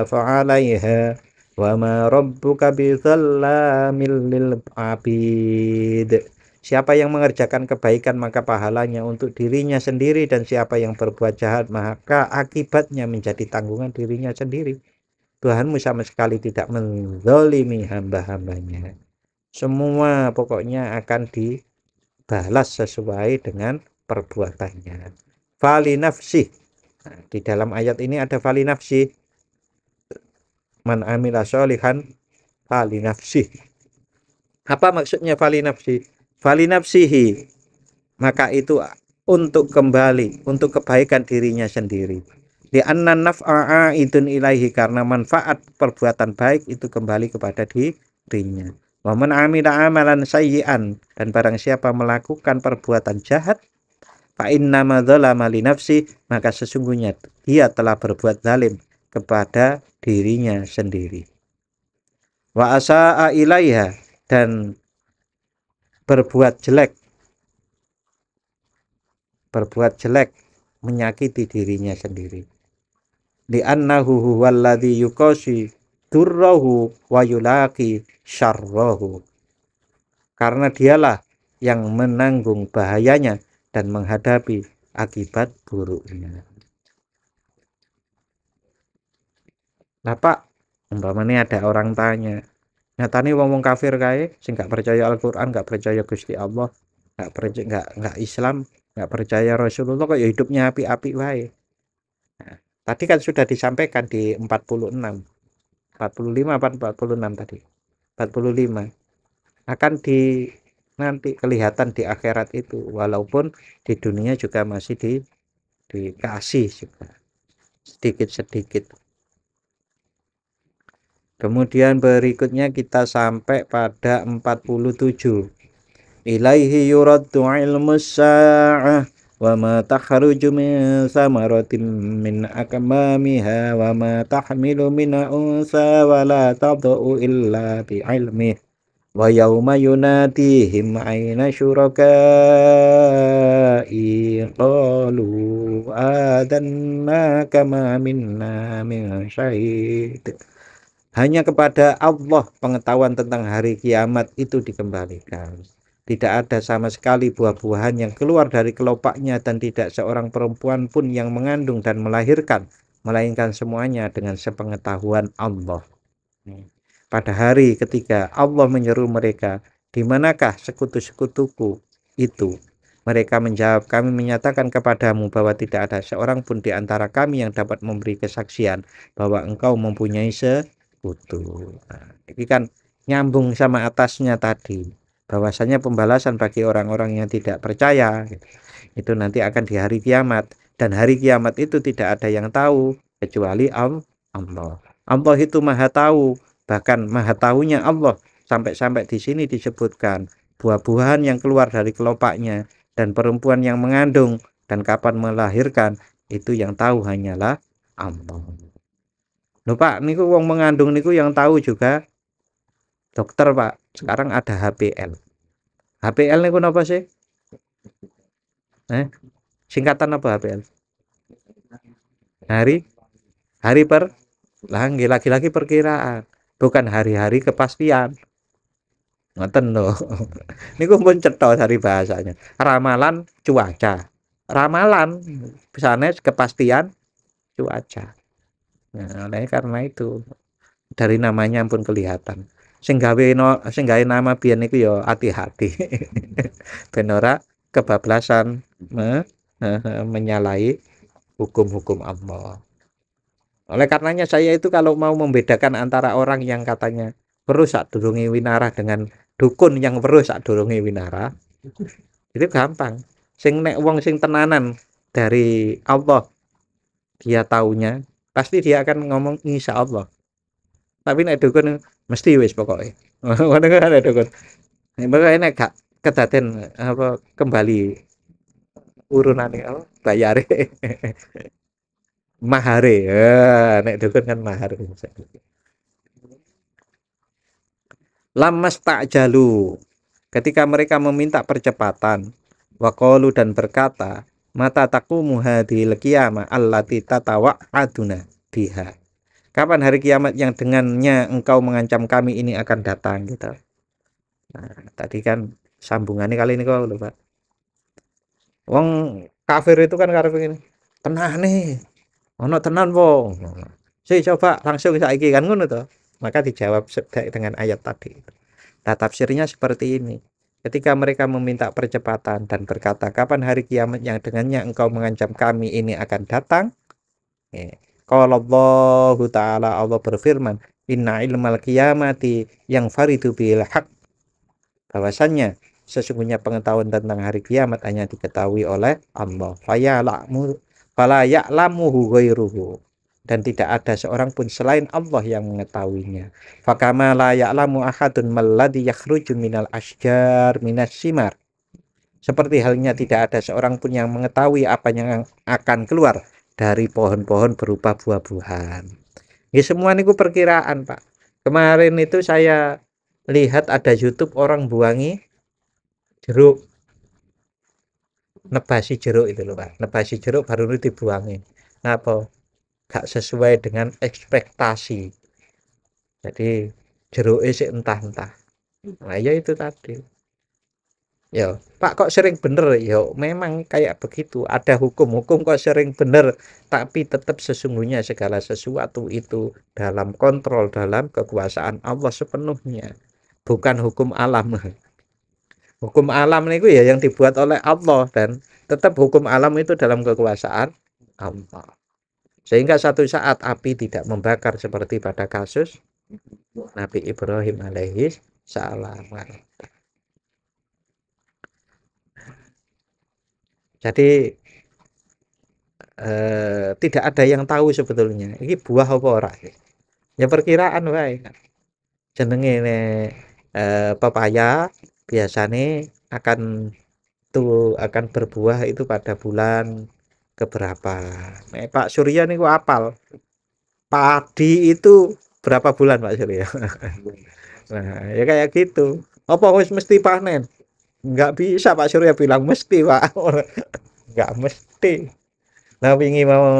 [SPEAKER 1] fa'alaiha wa ma rabbuka bizalamil lil abid. Siapa yang mengerjakan kebaikan maka pahalanya untuk dirinya sendiri, dan siapa yang berbuat jahat maka akibatnya menjadi tanggungan dirinya sendiri. Tuhanmu sama sekali tidak menzalimi hamba-hambanya. Semua pokoknya akan dibalas sesuai dengan perbuatannya. Fali nafsi. Nah, di dalam ayat ini ada fali nafsi. Man amila sholihan fali nafsi. Apa maksudnya fali nafsi? Fali nafsihi, maka itu untuk kembali, untuk kebaikan dirinya sendiri. Di anna naf'a idun ilaihi, karena manfaat perbuatan baik itu kembali kepada dirinya. Wa man amila amalan sayyi'an, dan barang siapa melakukan perbuatan jahat, fa innama dzalama li nafsi, maka sesungguhnya dia telah berbuat zalim kepada dirinya sendiri. Wa asaa ilaiha, dan berbuat jelek menyakiti dirinya sendiri. Li annahu huwallazi yuqasi durrahu wa yulaqi syarrahu, karena dialah yang menanggung bahayanya dan menghadapi akibat buruknya. Nah Pak, umpamanya ada orang tanya, nyatane wong kafir kae sing gak percaya Al-Qur'an, gak percaya Gusti Allah, gak percaya, gak Islam, gak percaya Rasulullah, kok ya hidupnya api-api wae. Nah, tadi kan sudah disampaikan di 46, 45 apa 46 tadi. 45 akan nanti kelihatan di akhirat itu, walaupun di dunia juga masih dikasih juga sedikit-sedikit. Kemudian berikutnya kita sampai pada 47. Ilaihi yuraddu ilmus sa'ah wa ma takhruju min samaratin min akmamiha wa ma tahmilu min unsa wa la tad'u illa bi ilmihi wa yauma yunadihim aina syurakai qalu adanna kama minna min syahid. Hanya kepada Allah pengetahuan tentang hari kiamat itu dikembalikan. Tidak ada sama sekali buah-buahan yang keluar dari kelopaknya, dan tidak seorang perempuan pun yang mengandung dan melahirkan, melainkan semuanya dengan sepengetahuan Allah. Pada hari ketika Allah menyeru mereka, di manakah sekutu-sekutuku itu? Mereka menjawab, kami menyatakan kepadamu bahwa tidak ada seorang pun di antara kami yang dapat memberi kesaksian bahwa engkau mempunyai sekutu. utuh. Nah, ini kan nyambung sama atasnya tadi, bahwasanya pembalasan bagi orang-orang yang tidak percaya gitu, itu nanti akan di hari kiamat, dan hari kiamat itu tidak ada yang tahu kecuali Allah. Allah itu maha tahu, bahkan maha tahunya Allah sampai-sampai di sini disebutkan buah-buahan yang keluar dari kelopaknya dan perempuan yang mengandung dan kapan melahirkan, itu yang tahu hanyalah Allah. Loh Pak, niku wong mengandung niku yang tahu juga dokter Pak. Sekarang ada HPL. HPL niku apa sih? Singkatan apa HPL? Hari hari per lagi-lagi perkiraan, bukan hari-hari kepastian. Ngoten lho. Niku pun cetha dari bahasanya. Ramalan cuaca. Ramalan sanes kepastian cuaca. Nah, karena itu dari namanya pun kelihatan. Sing gawe nama biyen niku ya hati-hati. Ben ora kebablasan menyalahi hukum-hukum Allah. Oleh karenanya saya itu kalau mau membedakan antara orang yang katanya weruh sadurunge winarah dengan dukun yang weruh sadurunge winarah, itu gampang. Sing nek wong sing tenanan dari Allah, dia taunya pasti dia akan ngomong insya Allah. Tapi nek dukun mesti wis pokoke. Ngono kan ada dukun. Pokoke nek gak kedaten apa kembali urunane apa bayare mahare. Nek dukun kan mahar. Lamas ta'jalu, ketika mereka meminta percepatan, waqalu dan berkata, mata taqumu hadhil qiyamah allati tatawa'aduna biha. Kapan hari kiamat yang dengannya engkau mengancam kami ini akan datang gitu. Nah, tadi kan sambungannya kali ini kok lupa. Wong kafir itu kan karo begini. Tenan nih. Ono tenan wong. Coba langsung saiki kan ngono to. Maka dijawab dengan ayat tadi. Nah, tafsirnya seperti ini. Ketika mereka meminta percepatan dan berkata, kapan hari kiamat yang dengannya engkau mengancam kami ini akan datang? Qala Allahu Ta'ala, Allah berfirman, inna ilmal qiyamati yang faridu bil haq. Bahwasannya sesungguhnya pengetahuan tentang hari kiamat hanya diketahui oleh Allah. Fala ya'lamuhu ghairuhu, dan tidak ada seorang pun selain Allah yang mengetahuinya. Fakama la ya'lamu ahadun malladhi yakhruju minal asjar minas simar. Seperti halnya tidak ada seorang pun yang mengetahui apa yang akan keluar dari pohon-pohon berupa buah-buahan. Ya semua niku perkiraan, Pak. Kemarin itu saya lihat ada YouTube orang buangi jeruk. Nebasi jeruk itu loh, Pak. Nebasi jeruk baru dibuangi. Apa? Gak sesuai dengan ekspektasi. Jadi jeruk sih entah-entah. Nah, ya itu tadi. Ya, Pak kok sering bener? Ya, memang kayak begitu. Ada hukum-hukum kok sering bener, tapi tetap sesungguhnya segala sesuatu itu dalam kontrol, dalam kekuasaan Allah sepenuhnya. Bukan hukum alam. Hukum alam itu ya yang dibuat oleh Allah, dan tetap hukum alam itu dalam kekuasaan Allah. Sehingga satu saat api tidak membakar seperti pada kasus Nabi Ibrahim alaihi salam. Jadi tidak ada yang tahu sebetulnya ini buah apa ora. Ya perkiraan wae. Jenenge pepaya biasanya akan berbuah itu pada bulan keberapa. Pak Surya niku apal. Padi itu berapa bulan Pak Surya? Nah, ya kayak gitu. Apa wis mesti panen? Enggak bisa Pak Surya bilang mesti, Pak. Enggak mesti. Nah,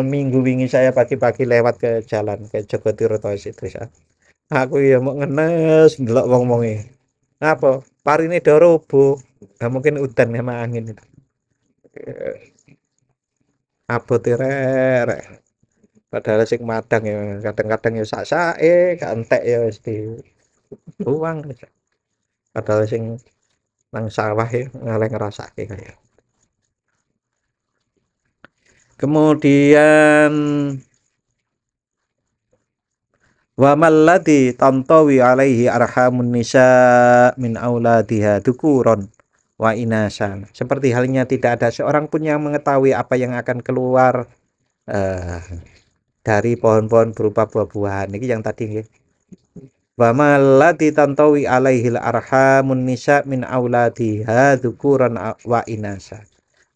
[SPEAKER 1] minggu wingi saya pagi-pagi lewat ke jalan ke Joko Tirto itu ya. Aku ya mau ngenes ndelok wong-wonge. Apa? Parine do robo. Nah, mungkin udan sama angin itu. Abote rek. Padahal sing madang ya kadang-kadang ya sak-sake, gak entek ya wis dibuang. Padahal sing nang sawah ya ngalih ngrasake kaya. Kemudian Wa malladzi tantawi alaihi arhamun nisa min auladiha dukuron wa inasan. Seperti halnya tidak ada seorang pun yang mengetahui apa yang akan keluar eh, dari pohon-pohon berupa buah-buahan. Ini yang tadi nggih. Wa malladzi tantawi alaihi arhamun nisa min auladiha dukuron wa inasa.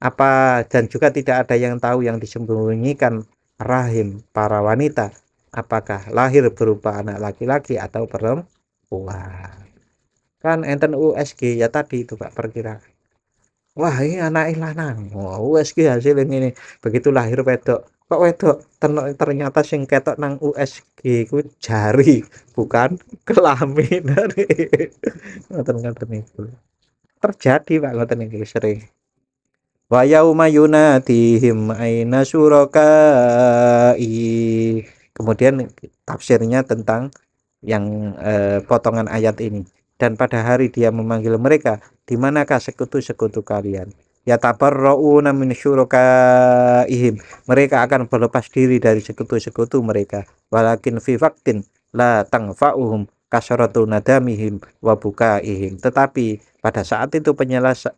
[SPEAKER 1] Apa dan juga tidak ada yang tahu yang disembunyikan rahim para wanita, apakah lahir berupa anak laki-laki atau perempuan. Kan enten USG ya tadi itu Pak perkiraan. Wah ini anak lanang. Wah USG hasil ini begitu lahir wedok. Kok wedok? Ternyata sing ketok nang USG ku jari bukan kelamin. Ngoten-ngoten itu. Terjadi Pak ngoten iki sering. Wa yauma yunatihim aina syurakai. Kemudian tafsirnya tentang yang potongan ayat ini. Dan pada hari dia memanggil mereka, di manakah sekutu-sekutu kalian? Yatabarrauna min syurakaihim. Mereka akan berlepas diri dari sekutu-sekutu mereka. Walakin fi waqtin la tangfa'uhum kasratu nadamihim wa bukaihim. Tetapi pada saat itu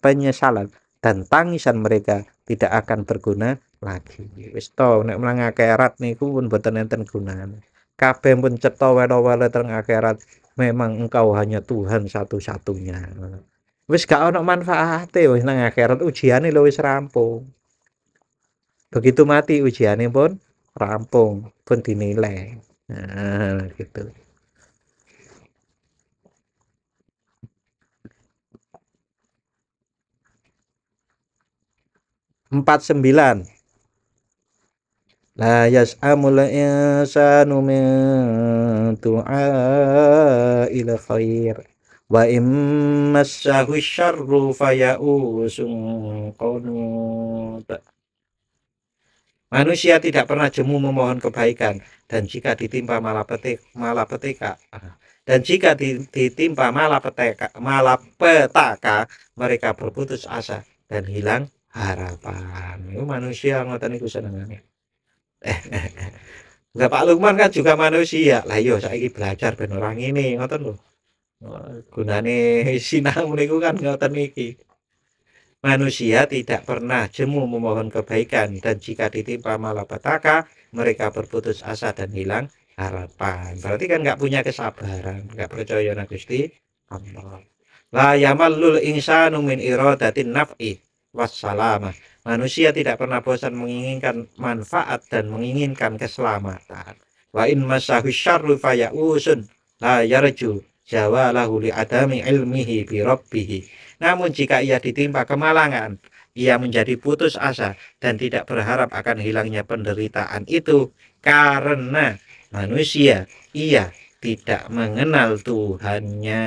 [SPEAKER 1] penyesalan dan tangisan mereka tidak akan berguna lagi. Wis to nek melang akhirat niku pun boten enten gunane. Kabeh pun cetha welo-welo teng akhirat, memang engkau hanya Tuhan satu-satunya. Wis gak ono manfaate wis nang akhirat ujiane lho wis rampung. Begitu mati ujiane pun rampung, pun dinilai. Nah, gitu. 49. La yas'amul insanu min du'ail khair wa immassahu syarru faya'usun qanut. Manusia tidak pernah jemu memohon kebaikan dan jika ditimpa malapetaka dan jika ditimpa malapetaka mereka berputus asa dan hilang harapan. Itu manusia ngoten niku senengane. Enggak Pak Lukman kan juga manusia. Lah iya saiki belajar ben ora ngene ngoten lho. Gunane sinau niku kan ngoten iki. Manusia tidak pernah jemu memohon kebaikan dan jika ditimpa malapetaka mereka berputus asa dan hilang harapan. Berarti kan nggak punya kesabaran, nggak percaya na Gusti Allah. La yamallul insanu min iradatin naf'i wassalamah. Manusia tidak pernah bosan menginginkan manfaat dan menginginkan keselamatan. Wa in masahu syarru fayausun la yarju jawalahu li adami ilmihi bi rabbih. Namun jika ia ditimpa kemalangan, ia menjadi putus asa dan tidak berharap akan hilangnya penderitaan itu karena manusia ia tidak mengenal Tuhannya.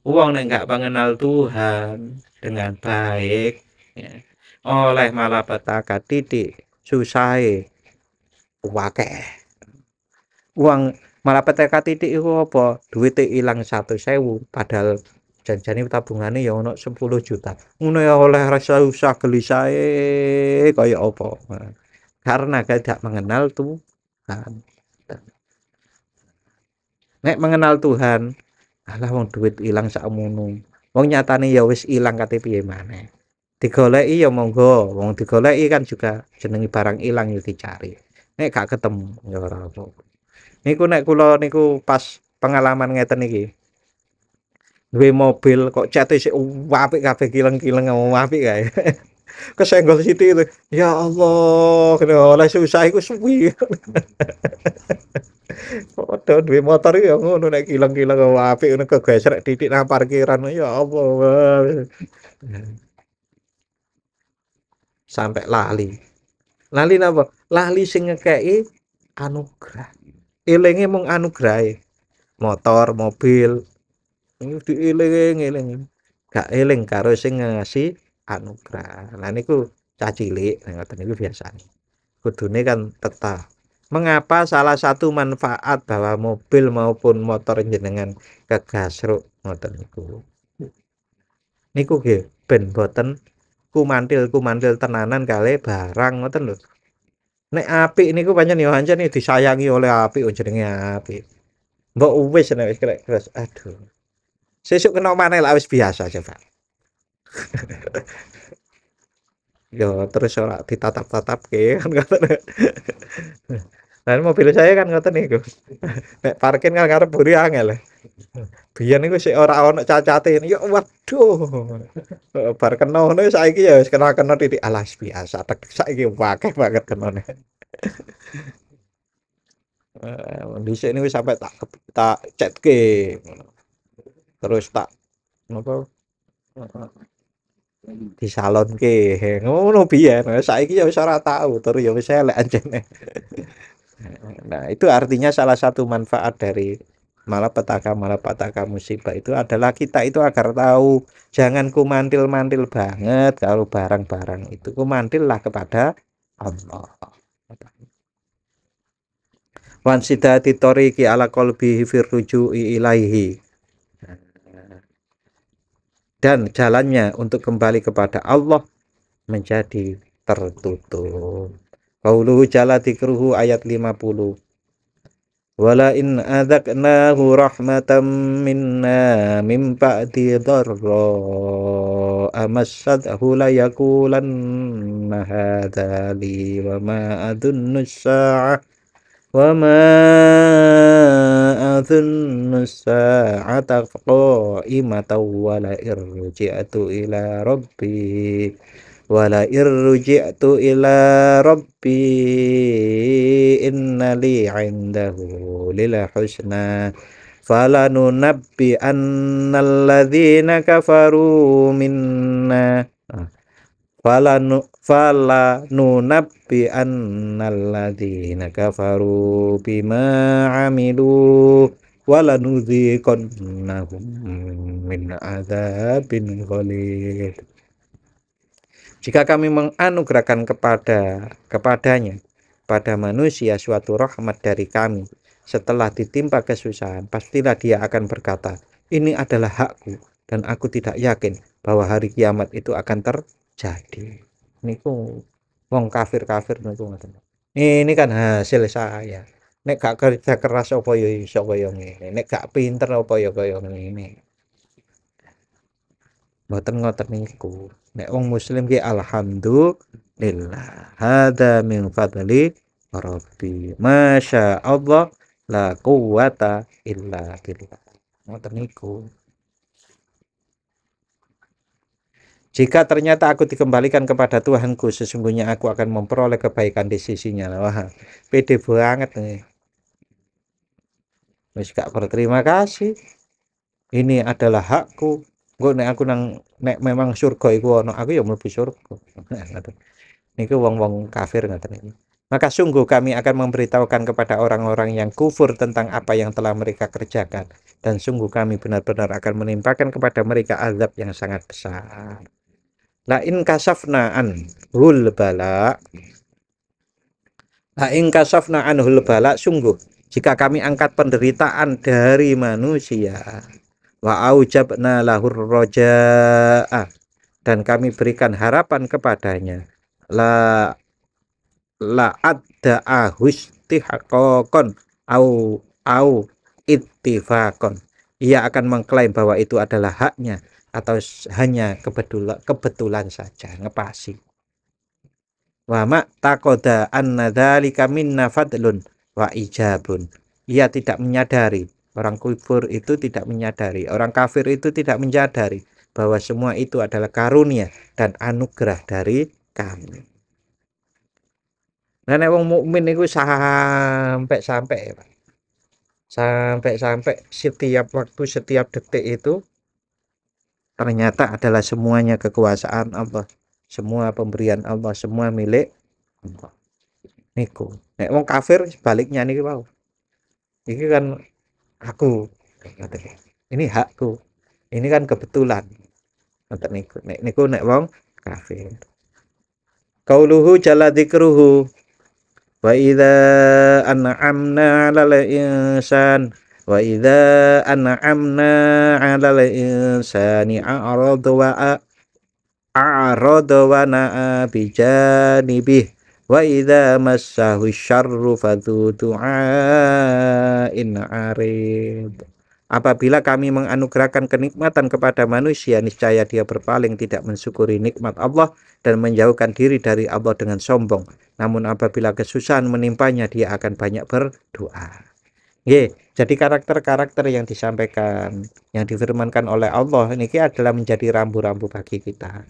[SPEAKER 1] Uang nek nggak mengenal Tuhan dengan baik, ya, oleh malapetaka titik susah wakeh. Uang malapetaka titik itu apa? Duitnya hilang 100.000 padahal janjane tabungane ya ono 10 juta. Ngono ya oleh rasa usah gelisah kaya apa. Nah, karena tidak mengenal Tuhan. Nek mengenal Tuhan, alah wong duit ilang sakmono. Wong nyatane ya wis ilang kate piye maneh. Digoleki ya monggo, wong digoleki kan juga jenenge barang ilang ya dicari. Nek gak ketemu ya ora apa. Niku nek kula niku pas pengalaman ngeten iki. Duwe mobil kok cate sik apik kabeh kileng-kileng apik kae. Kesenggol sithik itu. Ya Allah, kena oleh susah iku suwi. Padha duwe motor ya ngono nek kileng-kileng apik ngono kegesrek titik nang parkiran ya Allah. Sampai lali. Lali napa? Lali sing ngekeki anugerah. Elinge mung anugrahe. Motor, mobil, ini dieling-eling. Gak eling karo sing ngasih anugerah. Lah niku cah cilik, ngoten niku biasane. Kudune kan tetap. Mengapa salah satu manfaat bahwa mobil maupun motor jenengan kegasruk ngoten niku. Niku nggih ben boten kumantil-kumantil tenanan kali barang ngoten lho. Nek apik niku pancen ya pancen disayangi oleh apik jenenge apik. Mbok wis nek wis krek keras. Aduh. Sesuk kena maneh lah wis biasa coba. Yo terus ora ditatap-tatapke kan ngoten. Lah mobil saya kan ngoten niku. Nek parkir kan ngarep mburi angel. Biyen niku sik ora ono cacate. Ya waduh. Bar kena ngono saiki ya wis kena titik alas biasa. Tek saiki akeh banget kenane. Dhisik niku sampai tak chatke ngono. Terus tak napa disalonke ngono biyen. Saiki ya wis ora tau, tur ya wis elek anjene. Nah, itu artinya salah satu manfaat dari malapetaka musibah itu adalah kita itu agar tahu jangan kumantil-mantil banget kalau barang-barang itu kumantillah kepada Allah. Wan sidati toriki ala qalbihi fir ruju'i ilaihi. Dan jalannya untuk kembali kepada Allah menjadi tertutup. Qauluhu jalla dzikruhu ayat 50. Wala in adzaqnahu rahmatan minna min ba'di dharra amassathu la yaqulanna hadza li wa ma adunnu as-sa'ah wa ma adunnu as-sa'ata qa'imatan wa la irji'tu ila rabbi wala irji'tu ila rabbi innali 'indahu lil husna falanunabbi annalladzina kafaru minna falanunabbi annalladzina kafaru bima 'amilu walanudhiqannahum min adzabin ghalid. Jika kami menganugerahkan kepadanya pada manusia suatu rahmat dari kami setelah ditimpa kesusahan, pastilah dia akan berkata, ini adalah hakku dan aku tidak yakin bahwa hari kiamat itu akan terjadi. Niku wong kafir-kafir niku ngoten. Ini kan hasil saya. Nek gak kerja keras apa ya iso kaya ngene. Nek gak pinter apa ya kaya ngene. Mboten ngoten niku. Nek wong muslim ki alhamdulillah. Hada min fadli rabbi. Masya Allah la quwata illa billah. Ngoten niku. Jika ternyata aku dikembalikan kepada Tuhanku, sesungguhnya aku akan memperoleh kebaikan di sisinya. Wah, pede banget nih. Wis gak berterima kasih. Ini adalah hakku. Nek aku nek memang surga iku ono, aku ya mlebu surga. Niku wong-wong kafir ngoten iki. Maka sungguh kami akan memberitahukan kepada orang-orang yang kufur tentang apa yang telah mereka kerjakan, dan sungguh kami benar-benar akan menimpakan kepada mereka azab yang sangat besar. La in kasafna anhul bala. La in kasafna anhul bala, sungguh jika kami angkat penderitaan dari manusia, wa aujabna lahur roja'a, dan kami berikan harapan kepadanya, la adda ahustihaqon au ittifaqon, ia akan mengklaim bahwa itu adalah haknya atau hanya kebetulan saja ngepasi. Wa ma taqoda anna dzalika minna fadlun wa ijabun, ia tidak menyadari, orang kufur itu tidak menyadari, orang kafir itu tidak menyadari bahwa semua itu adalah karunia dan anugerah dari kami. Nah, nek wong mukmin niku sampai setiap waktu, setiap detik itu ternyata adalah semuanya kekuasaan Allah, semua pemberian Allah, semua milik Allah. Niku. Nek wong kafir sebaliknya niki wau. Iki kan aku, ini hakku, ini kan kebetulan. Ngoten niku. Nek niku nek wong kafir. Qauluhu jalla dzikruhu wa idza an'amna 'alal insan wa idza an'amna 'alal insani a'rada wa na'a bijanibih Wa idza massahu syarru fadzu du'ain arid. Apabila kami menganugerahkan kenikmatan kepada manusia, niscaya dia berpaling, tidak mensyukuri nikmat Allah dan menjauhkan diri dari Allah dengan sombong. Namun apabila kesusahan menimpanya, dia akan banyak berdoa. Jadi karakter-karakter yang disampaikan, yang difirmankan oleh Allah ini adalah menjadi rambu-rambu bagi kita.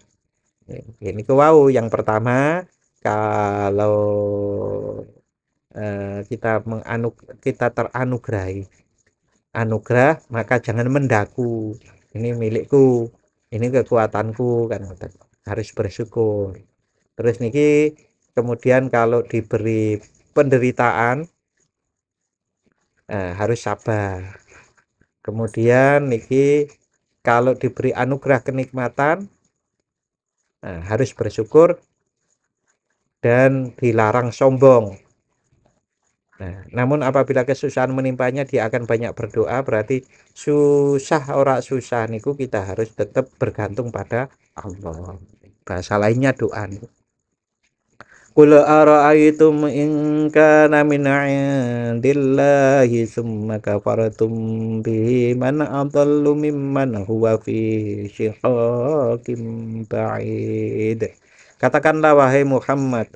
[SPEAKER 1] Ini wow, yang pertama, kalau kita teranugerahi anugerah, maka jangan mendaku. Ini milikku, ini kekuatanku, kan harus bersyukur. Terus niki kemudian kalau diberi penderitaan, harus sabar. Kemudian niki kalau diberi anugerah kenikmatan, harus bersyukur dan dilarang sombong. Namun apabila kesusahan menimpanya, dia akan banyak berdoa. Berarti susah ora susah niku kita harus tetap bergantung pada Allah. Bahasa lainnya doa niku. Qul ara'aytum in kana min 'indillahi tsumma kafartum bihi man adallu mimman huwa fi shiqaqin ba'id. Katakanlah wahai Muhammad,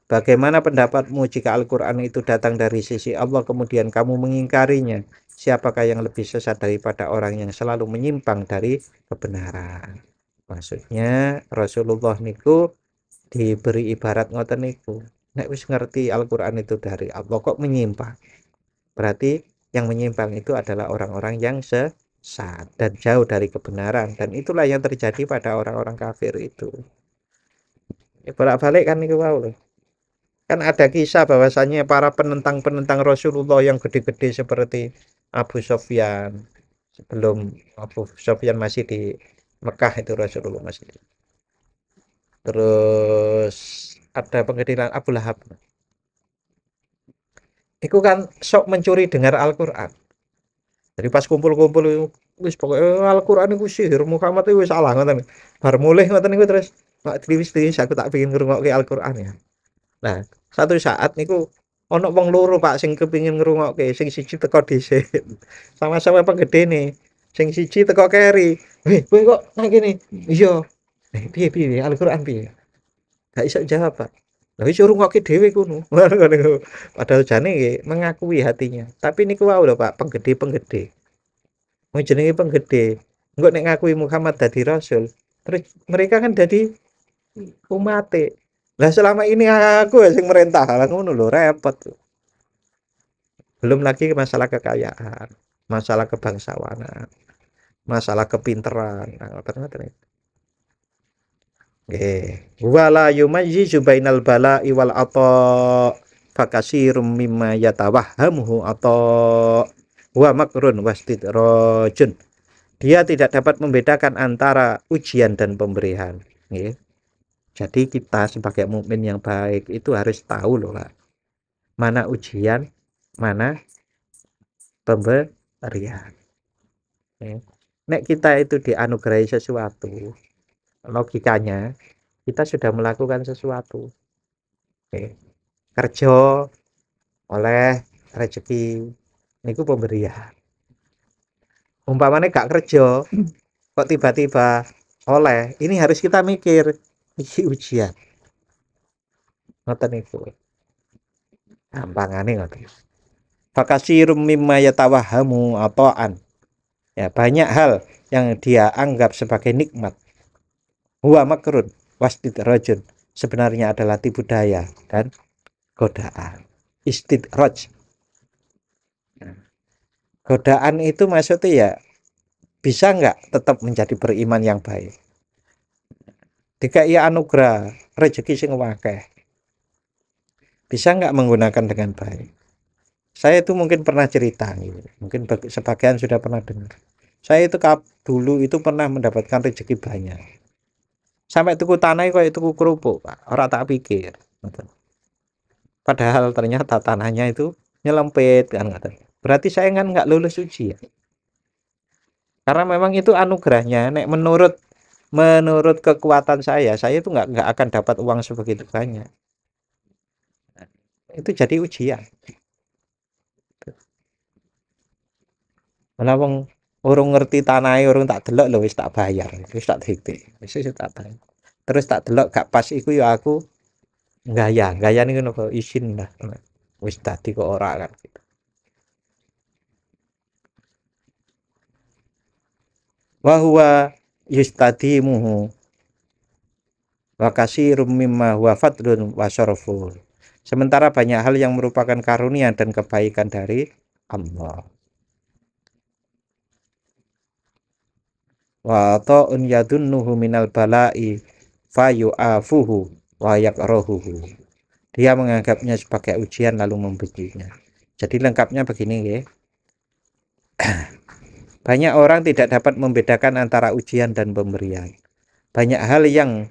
[SPEAKER 1] bagaimana pendapatmu jika Al-Quran itu datang dari sisi Allah kemudian kamu mengingkarinya? Siapakah yang lebih sesat daripada orang yang selalu menyimpang dari kebenaran? Maksudnya Rasulullah niku diberi ibarat ngoten niku. Nek wis ngerti Al-Quran itu dari Allah kok menyimpang? Berarti yang menyimpang itu adalah orang-orang yang sesat dan jauh dari kebenaran. Dan itulah yang terjadi pada orang-orang kafir itu. Bolak-balik kan niku wau lho. Kan ada kisah bahwasanya para penentang-penentang Rasulullah yang gede-gede seperti Abu Sofyan, sebelum Abu Sofyan masih di Mekah itu Rasulullah masih. Terus ada pengedilan Abu Lahab. Itu kan sok mencuri dengar Al-Quran. Jadi pas kumpul-kumpul wis pokoknya Al-Quran itu sihir Muhammad itu wis salah ngoten. Bar mulih ngoten niku terus Pak Triwis aku tak pengen ngrungokke Al-Quran ya. Nah, satu saat niku ono wong loro Pak sing kepengin ngrungokke, sing siji teko dhisik. Sama-sama penggedene. Sing siji teko keri. Weh, kowe kok nang kene? Iya. Piye piye Al-Quran piye? Gak iso jawab, Pak. Lah iso rungokke dhewe kuno. Padahal jane nggih mengakui hatinya. Tapi niku wau lho Pak, penggede-penggede. Wong jenenge penggede. Engko nek ngakui Muhammad dadi rasul, terus mereka kan dadi umate. Lah selama ini aku sing merintah, lah ngono lho repot. Belum lagi masalah kekayaan, masalah kebangsawanan, masalah kepinteran. Nah, ngoten-ngoten. Nggih. Wala yumayyizu bainal bala'i wal ata fakasirum mimma yatawahhamuhu ata wa makrun wastidrajun. Dia tidak dapat membedakan antara ujian dan pemberian. Nggih. Jadi kita sebagai mukmin yang baik itu harus tahu loh, Pak. Mana ujian, mana pemberian. Nek kita itu dianugerahi sesuatu, logikanya kita sudah melakukan sesuatu. Kerja oleh rezeki niku pemberian. Umpamanya gak kerja kok tiba-tiba oleh, ini harus kita mikir iki ujian. Ngoten niku. Gampangane ngoten. Fakasirum mimma yatawahhamu ataan. Ya, banyak hal yang dia anggap sebagai nikmat. Huwa makrun wastidrajun. Sebenarnya adalah tipu daya dan godaan. Istidraj. Godaan itu maksudnya ya bisa nggak tetap menjadi beriman yang baik. Dikai anugerah rezeki sing akeh. Bisa nggak menggunakan dengan baik. Saya itu mungkin pernah cerita, mungkin sebagian sudah pernah dengar. Saya itu dulu itu pernah mendapatkan rezeki banyak. Sampai tuku tanah kok tuku kerupuk, Pak. Ora tak pikir. Padahal ternyata tanahnya itu nyelempit kan. Berarti saya kan nggak lulus ujian. Karena memang itu anugerahnya. Nek menurut kekuatan saya itu nggak akan dapat uang sebegitu banyak. itu jadi ujian. Lah wong urung ngerti tanahe, urung tak delok lho wis tak bayar, wis tak titik, wis tak bayar. Terus tak delok gak pas iku ya aku gaya niku ngono isin lah. Wis dadi kok ora kan. Wa huwa yustadimuhu wa kasirum mimma huwa fadlun wa syarafun. Sementara banyak hal yang merupakan karunia dan kebaikan dari Allah. Wa ta'un yadunnuhu minal bala'i fayu'afuhu wa yakrahuhu. Dia menganggapnya sebagai ujian lalu membencinya. Jadi lengkapnya begini ya. Banyak orang tidak dapat membedakan antara ujian dan pemberian. Banyak hal yang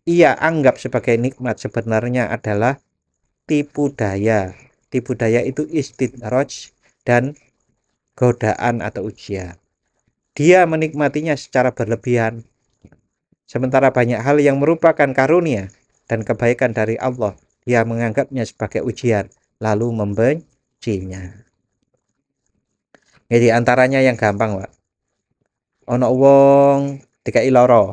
[SPEAKER 1] ia anggap sebagai nikmat sebenarnya adalah tipu daya. Tipu daya itu istidraj dan godaan atau ujian. Dia menikmatinya secara berlebihan. Sementara banyak hal yang merupakan karunia dan kebaikan dari Allah, dia menganggapnya sebagai ujian, lalu membencinya. Jadi antaranya yang gampang, Pak. Ono wong dikai lara.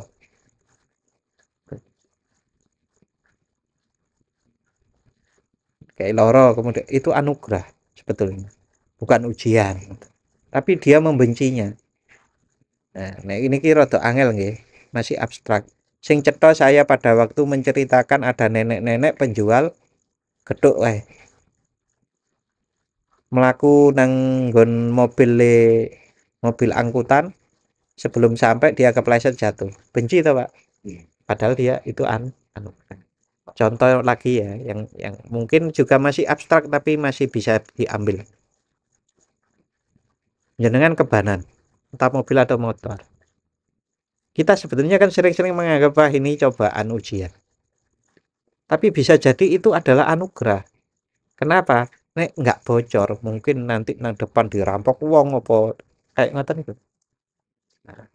[SPEAKER 1] Dikai lara, kemudian itu anugerah sebetulnya, bukan ujian. Tapi dia membencinya. Nah, ini kira rada angel nggih, masih abstrak. Sing cetha saya pada waktu menceritakan ada nenek-nenek penjual gethuk melaku nang nggon mobil angkutan, sebelum sampai dia kepleset jatuh. Benci toh, Pak? Padahal dia itu anu. Contoh lagi ya yang mungkin juga masih abstrak tapi masih bisa diambil. Jenengan kebanan, entah mobil atau motor. Kita sebetulnya kan sering-sering menganggap wah ini cobaan ujian. Tapi bisa jadi itu adalah anugerah. Kenapa? Nek nggak bocor, mungkin nanti nang depan dirampok wong apa kayak ngoten itu. Nah,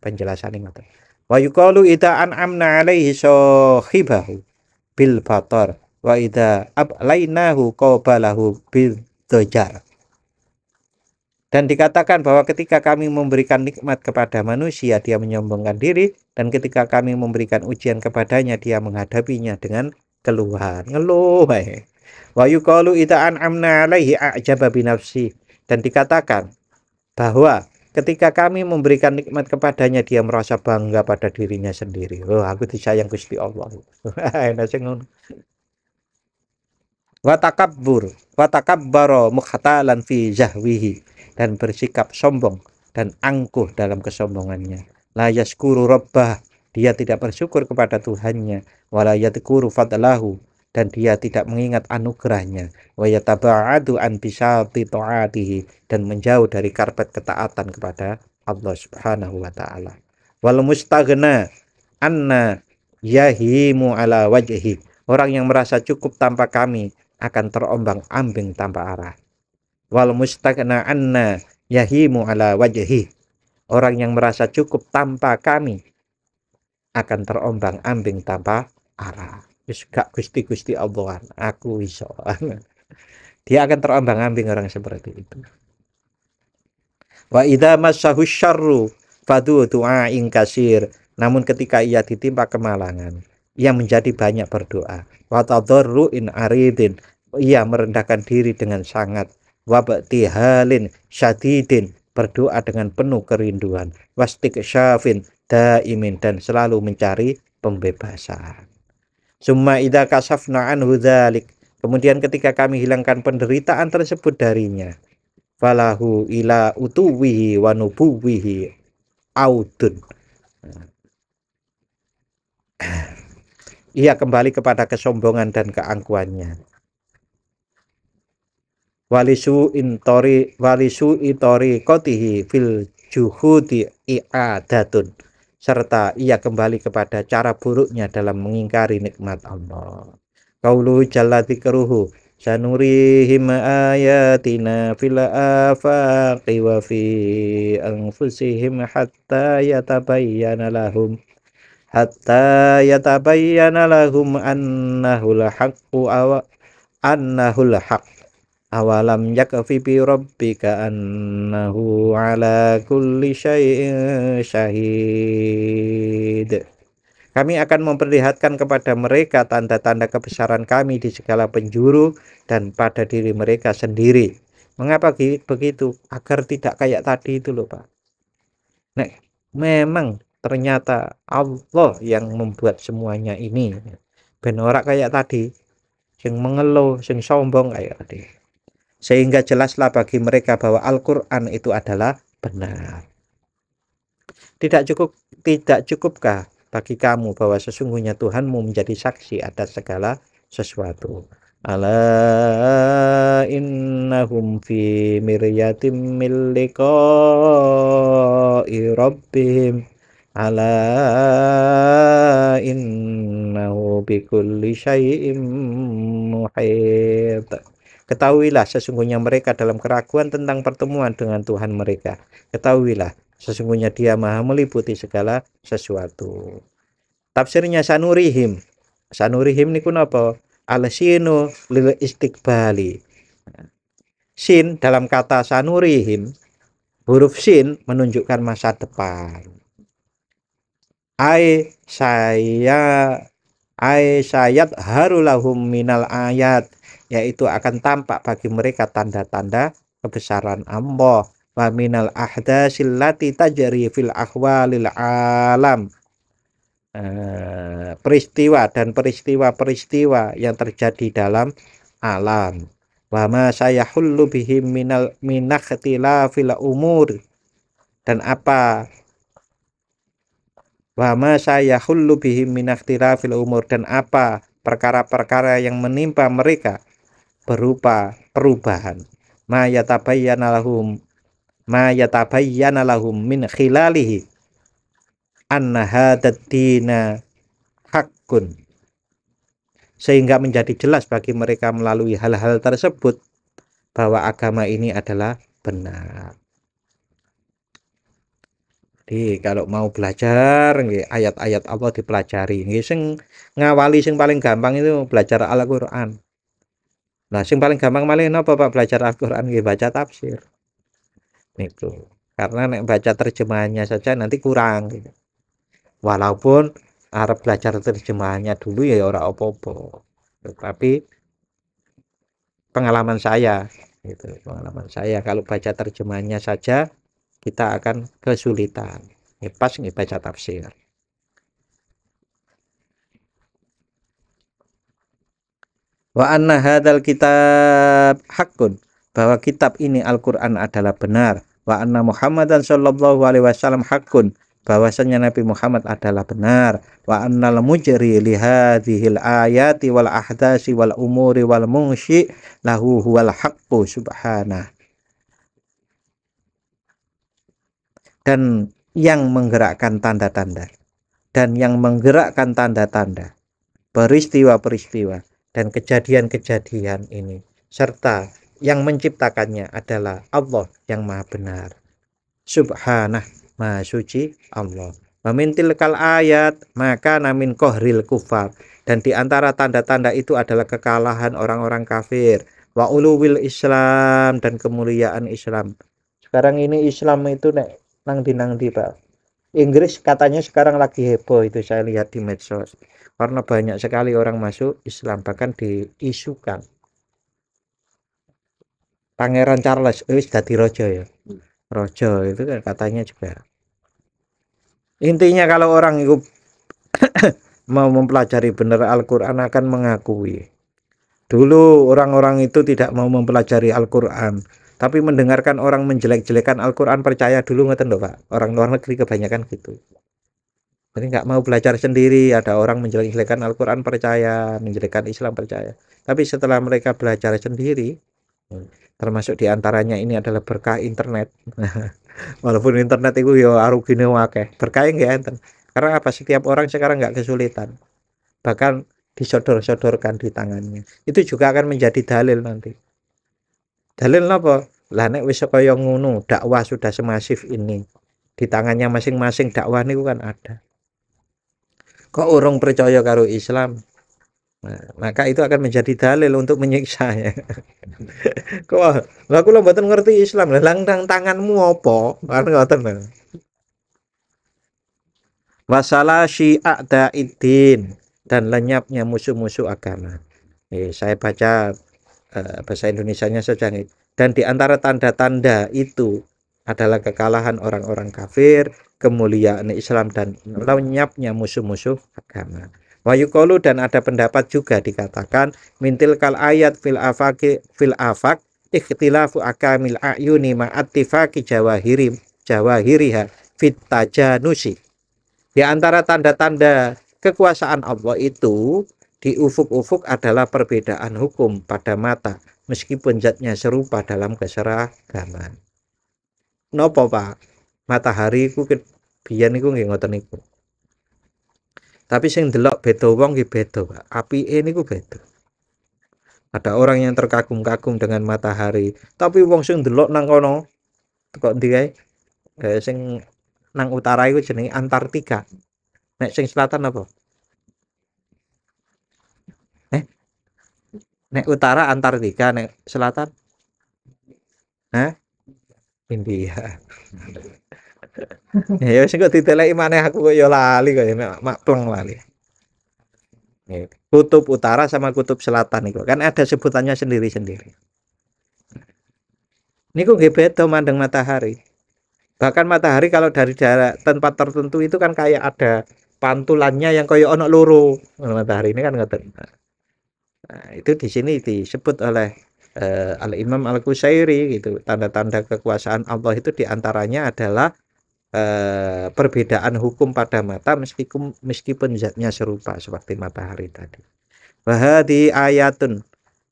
[SPEAKER 1] penjelasan ngoten. Wa yuqalu idza an'amna 'alaihi sahibahu bil batar wa idza ablainahu qabalahu bil dajar. Dan dikatakan bahwa ketika kami memberikan nikmat kepada manusia, dia menyombongkan diri, dan ketika kami memberikan ujian kepadanya, dia menghadapinya dengan keluhan. Ngeluh. Wa yuqalu idza an'amna 'alaihi a'jaba bi nafsi. Dan dikatakan bahwa ketika kami memberikan nikmat kepadanya, dia merasa bangga pada dirinya sendiri. Oh, aku disayang Gusti Allah. Wa takabbara mukhtalan fi zahwihi, dan bersikap sombong dan angkuh dalam kesombongannya. La yaskuru rabbah, dia tidak bersyukur kepada Tuhannya. Wala yadhkuru fadlahu, dan dia tidak mengingat anugerahnya. Wa yataba'adu an bisati ta'atihi, dan menjauh dari karpet ketaatan kepada Allah Subhanahu wa taala. Wal mustaghna anna yahimu ala wajhi, orang yang merasa cukup tanpa kami akan terombang-ambing tanpa arah. Wal mustaghna anna yahimu ala wajhi, orang yang merasa cukup tanpa kami akan terombang-ambing tanpa arah. Wis gak Gusti Allah, aku iso. Dia akan terombang-ambing orang seperti itu. Wa idza massahu syarru fadu du'ain kasir, namun ketika ia ditimpa kemalangan, ia menjadi banyak berdoa. Wa tadarru in aridin, ia merendahkan diri dengan sangat. Wa batihalin syadidin, berdoa dengan penuh kerinduan. Wastiqsyafin daimin, dan selalu mencari pembebasan. Summa idza kasafna anhu dzalik, kemudian ketika kami hilangkan penderitaan tersebut darinya, falahu ila utuwihi wa nubuwihi audun, ia kembali kepada kesombongan dan keangkuhannya. Walisu itori kotihi fil juhudi i'adatun, serta ia kembali kepada cara buruknya dalam mengingkari nikmat Allah. Qaulu jalla dzikruhu sanurihim ayatina fil afaqi wa fi anfusihim hatta yatabayyana lahum hatta yatabayyana lahum annahul haqqu annahul haqq awalam yakfi bi rabbika annahu ala kulli syai'in syahid. Kami akan memperlihatkan kepada mereka tanda-tanda kebesaran kami di segala penjuru dan pada diri mereka sendiri. Mengapa begitu? Agar tidak kayak tadi itu loh Pak. Nek, memang ternyata Allah yang membuat semuanya ini. Ben ora kayak tadi, sing mengeluh, sing sombong kayak tadi. Sehingga jelaslah bagi mereka bahwa Al-Quran itu adalah benar. Tidak cukupkah bagi kamu bahwa sesungguhnya Tuhanmu menjadi saksi atas segala sesuatu? Ala innahum fi miryatim min liqa'i rabbihim ala innahu bikulli syai'im muhit. Ketahuilah sesungguhnya mereka dalam keraguan tentang pertemuan dengan Tuhan mereka. Ketahuilah sesungguhnya dia maha meliputi segala sesuatu. Tafsirnya sanurihim. Sanurihim niku napa? Al-sinu lil istiqbali. Sin dalam kata sanurihim, huruf sin menunjukkan masa depan. Sayat harulahum minal ayat, yaitu akan tampak bagi mereka tanda-tanda kebesaran Allah. Wa minal ahdatsil lati tajri fil ahwalil alam, peristiwa dan peristiwa yang terjadi dalam alam. Wa ma sayahullu bihim minakhtilafil umur, dan apa wa ma sayahullu bihim minakhtilafil umur, dan apa perkara-perkara yang menimpa mereka berupa perubahan. Ma yatabayyana lahum min khilalihi anna hadad dina haqqun, sehingga menjadi jelas bagi mereka melalui hal-hal tersebut bahwa agama ini adalah benar. Jadi kalau mau belajar ayat-ayat Allah dipelajari, sing ngawali sing paling gampang itu belajar Al-Qur'an. Nah, sing paling gampang malih napa Pak belajar Al-Qur'an nggih baca tafsir. Itu. Karena nek baca terjemahannya saja nanti kurang gitu. Walaupun arep belajar terjemahannya dulu ya ora apa-apa. Tapi pengalaman saya kalau baca terjemahannya saja kita akan kesulitan. Pas nih baca tafsir. Wa anna hadzal kitab haqqun, bahwa kitab ini Al-Qur'an adalah benar. Wa anna Muhammadan sallallahu alaihi wasallam haqqun, bahwasanya Nabi Muhammad adalah benar. Wa annal mujri li hadhil ayati wal ahdasi wal umuri wal munshi lahu huwal haqqu subhanah. Dan yang menggerakkan tanda-tanda peristiwa-peristiwa dan kejadian-kejadian ini serta yang menciptakannya adalah Allah yang maha benar. Subhanah, maha suci Allah. Memintil kal ayat maka namin kohril kufar, dan di antara tanda-tanda itu adalah kekalahan orang-orang kafir. Wa uluwil Islam, dan kemuliaan Islam. Sekarang ini Islam itu nang di Pak. Inggris katanya sekarang lagi heboh, itu saya lihat di medsos. Karena banyak sekali orang masuk Islam, bahkan diisukan Pangeran Charles wis dadi raja ya. Raja itu kan katanya juga. Intinya kalau orang itu mau mempelajari benar Al-Qur'an akan mengakui. Dulu orang-orang itu tidak mau mempelajari Al-Qur'an, tapi mendengarkan orang menjelek-jelekan Al-Qur'an percaya dulu, ngeten lho Pak. Orang luar negeri kebanyakan gitu. Jadi nggak mau belajar sendiri, ada orang menjelek-jelekan Al-Qur'an percaya, menjelekkan Islam percaya. Tapi setelah mereka belajar sendiri, termasuk diantaranya ini adalah berkah internet. Walaupun internet itu ya arugine akeh, berkah nggih enten. Karena apa? Setiap orang sekarang nggak kesulitan. Bahkan disodor-sodorkan di tangannya. Itu juga akan menjadi dalil nanti. Dalil apa? Lah nek wis kaya ngono, dakwah sudah semasif ini. Di tangannya masing-masing dakwah niku kan ada. kok urung percaya karo Islam. Nah, maka itu akan menjadi dalil untuk menyiksa ya. Kok lha kula mboten ngerti Islam. Lah lang tanganmu apa? Kan ngoten lho. Wasala syi'a'daiddin dan lenyapnya musuh-musuh agama. Saya baca bahasa Indonesianya saja nih. Dan di antara tanda-tanda itu adalah kekalahan orang-orang kafir, kemuliaan Islam dan lenyapnya musuh-musuh agama. Wayukolu dan ada pendapat juga dikatakan mintil kal ayat fil afak ikhtilafu akamil ayuni ma'attifaqi jawahiriha fit tajanusi. Di antara tanda-tanda kekuasaan Allah itu di ufuk-ufuk adalah perbedaan hukum pada mata meskipun zatnya serupa dalam keseragaman. Nopo Pak? Matahari iku biyen iku nggih ngoten niku. Tapi sing delok beda wong nggih beda, Pak. Apike niku beda. Ada orang yang terkagum-kagum dengan matahari, tapi wong sing delok nang kono kok ndi kae? Sing nang utara iku jenenge Antartika. Nek sing selatan apa? Eh, nek utara Antartika, nek selatan? Hah? India. Ya wis kok diteleki maneh aku kok ya lali kok ya mak pleng lali. Kutub utara sama kutub selatan itu kan ada sebutannya sendiri-sendiri. Niku nggih beda mandeng matahari. Bahkan matahari kalau dari daerah tempat tertentu itu kan kayak ada pantulannya yang kayak ono loro. Matahari ini kan ngoten. Nah, itu di sini disebut oleh Al-Imam Al-Qusairi gitu. Tanda-tanda kekuasaan Allah itu diantaranya adalah perbedaan hukum pada mata meskipun zatnya serupa seperti matahari tadi. Wahadi ayatun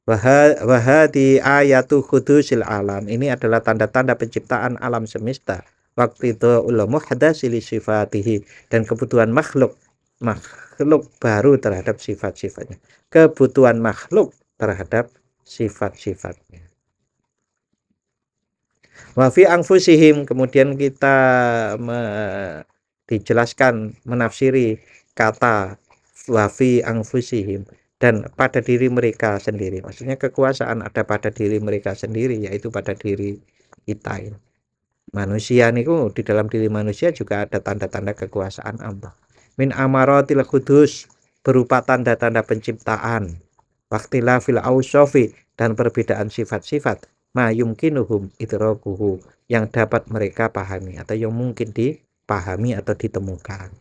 [SPEAKER 1] wahadi ayatu khudusil alam. Ini adalah tanda-tanda penciptaan alam semesta. Waktu itu ulamu hadasili sifatihi dan kebutuhan makhluk baru terhadap sifat-sifatnya. Kebutuhan makhluk terhadap sifat-sifatnya. Wafi angfusihim kemudian kita dijelaskan menafsiri kata wafi angfusihim dan pada diri mereka sendiri. Maksudnya kekuasaan ada pada diri mereka sendiri yaitu pada diri kita ini. Manusia niku di dalam diri manusia juga ada tanda-tanda kekuasaan Allah. Min amaratil kudus berupa tanda-tanda penciptaan. Waktila fil ausofi dan perbedaan sifat-sifat ma yumkinuhum idrakuhu yang dapat mereka pahami atau yang mungkin dipahami atau ditemukan.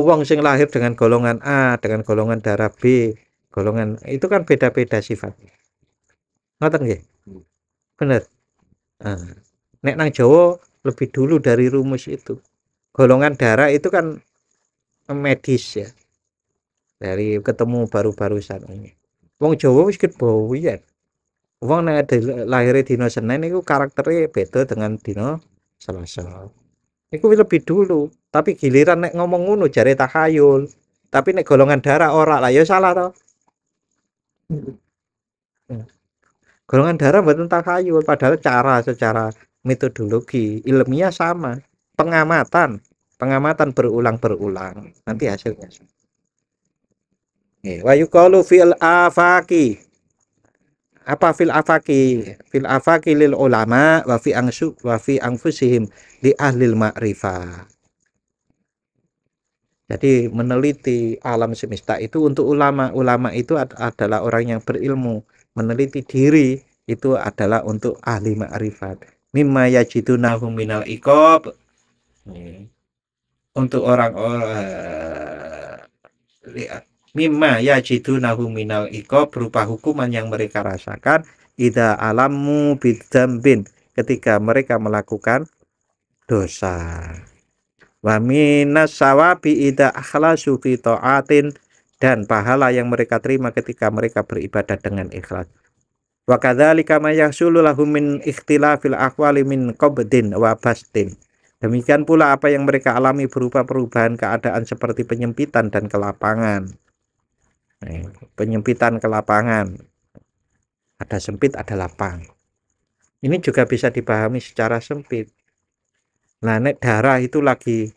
[SPEAKER 1] Wong sing lahir dengan golongan A, dengan golongan darah B, golongan itu kan beda-beda sifatnya. Ngoten nggih? Bener. Nek nang Jawa lebih dulu dari rumus itu. Golongan darah itu kan medis ya. Dari ketemu baru-barusan ini. Wong Jawa wis ketbawu ya. Wong nek lahir dina Senin itu karakternya beda dengan dina Selasa. Iku lebih dulu, tapi giliran nek ngomong ngono jare takhayul. Tapi nek golongan darah ora lah ya salah toh. Golongan darah mboten takhayul padahal secara metodologi ilmiah sama. Pengamatan berulang-berulang. Nanti hasilnya. Wa yuqalu fil afaqi. Apa fil afaqi lil ulama wa fi anfusihim li ahlil ma'rifah. Jadi meneliti alam semesta itu untuk ulama itu adalah orang yang berilmu. Meneliti diri itu adalah untuk ahli ma'rifat. Mimma yajidunahu minal iqab. Untuk orang-orang mimma yajidunahu minal iqab berupa hukuman yang mereka rasakan idza alamu bidzambin ketika mereka melakukan dosa. Wa minas sawabi idza akhlasu fi taatin dan pahala yang mereka terima ketika mereka beribadah dengan ikhlas. Wa kadzalika ma yahsulu lahum min ikhtilafil aqwali min qabdin wa bastin. Demikian pula apa yang mereka alami berupa perubahan keadaan seperti penyempitan dan kelapangan. Penyempitan ke lapangan, ada sempit ada lapang, ini juga bisa dipahami secara sempit. Nah nek darah itu lagi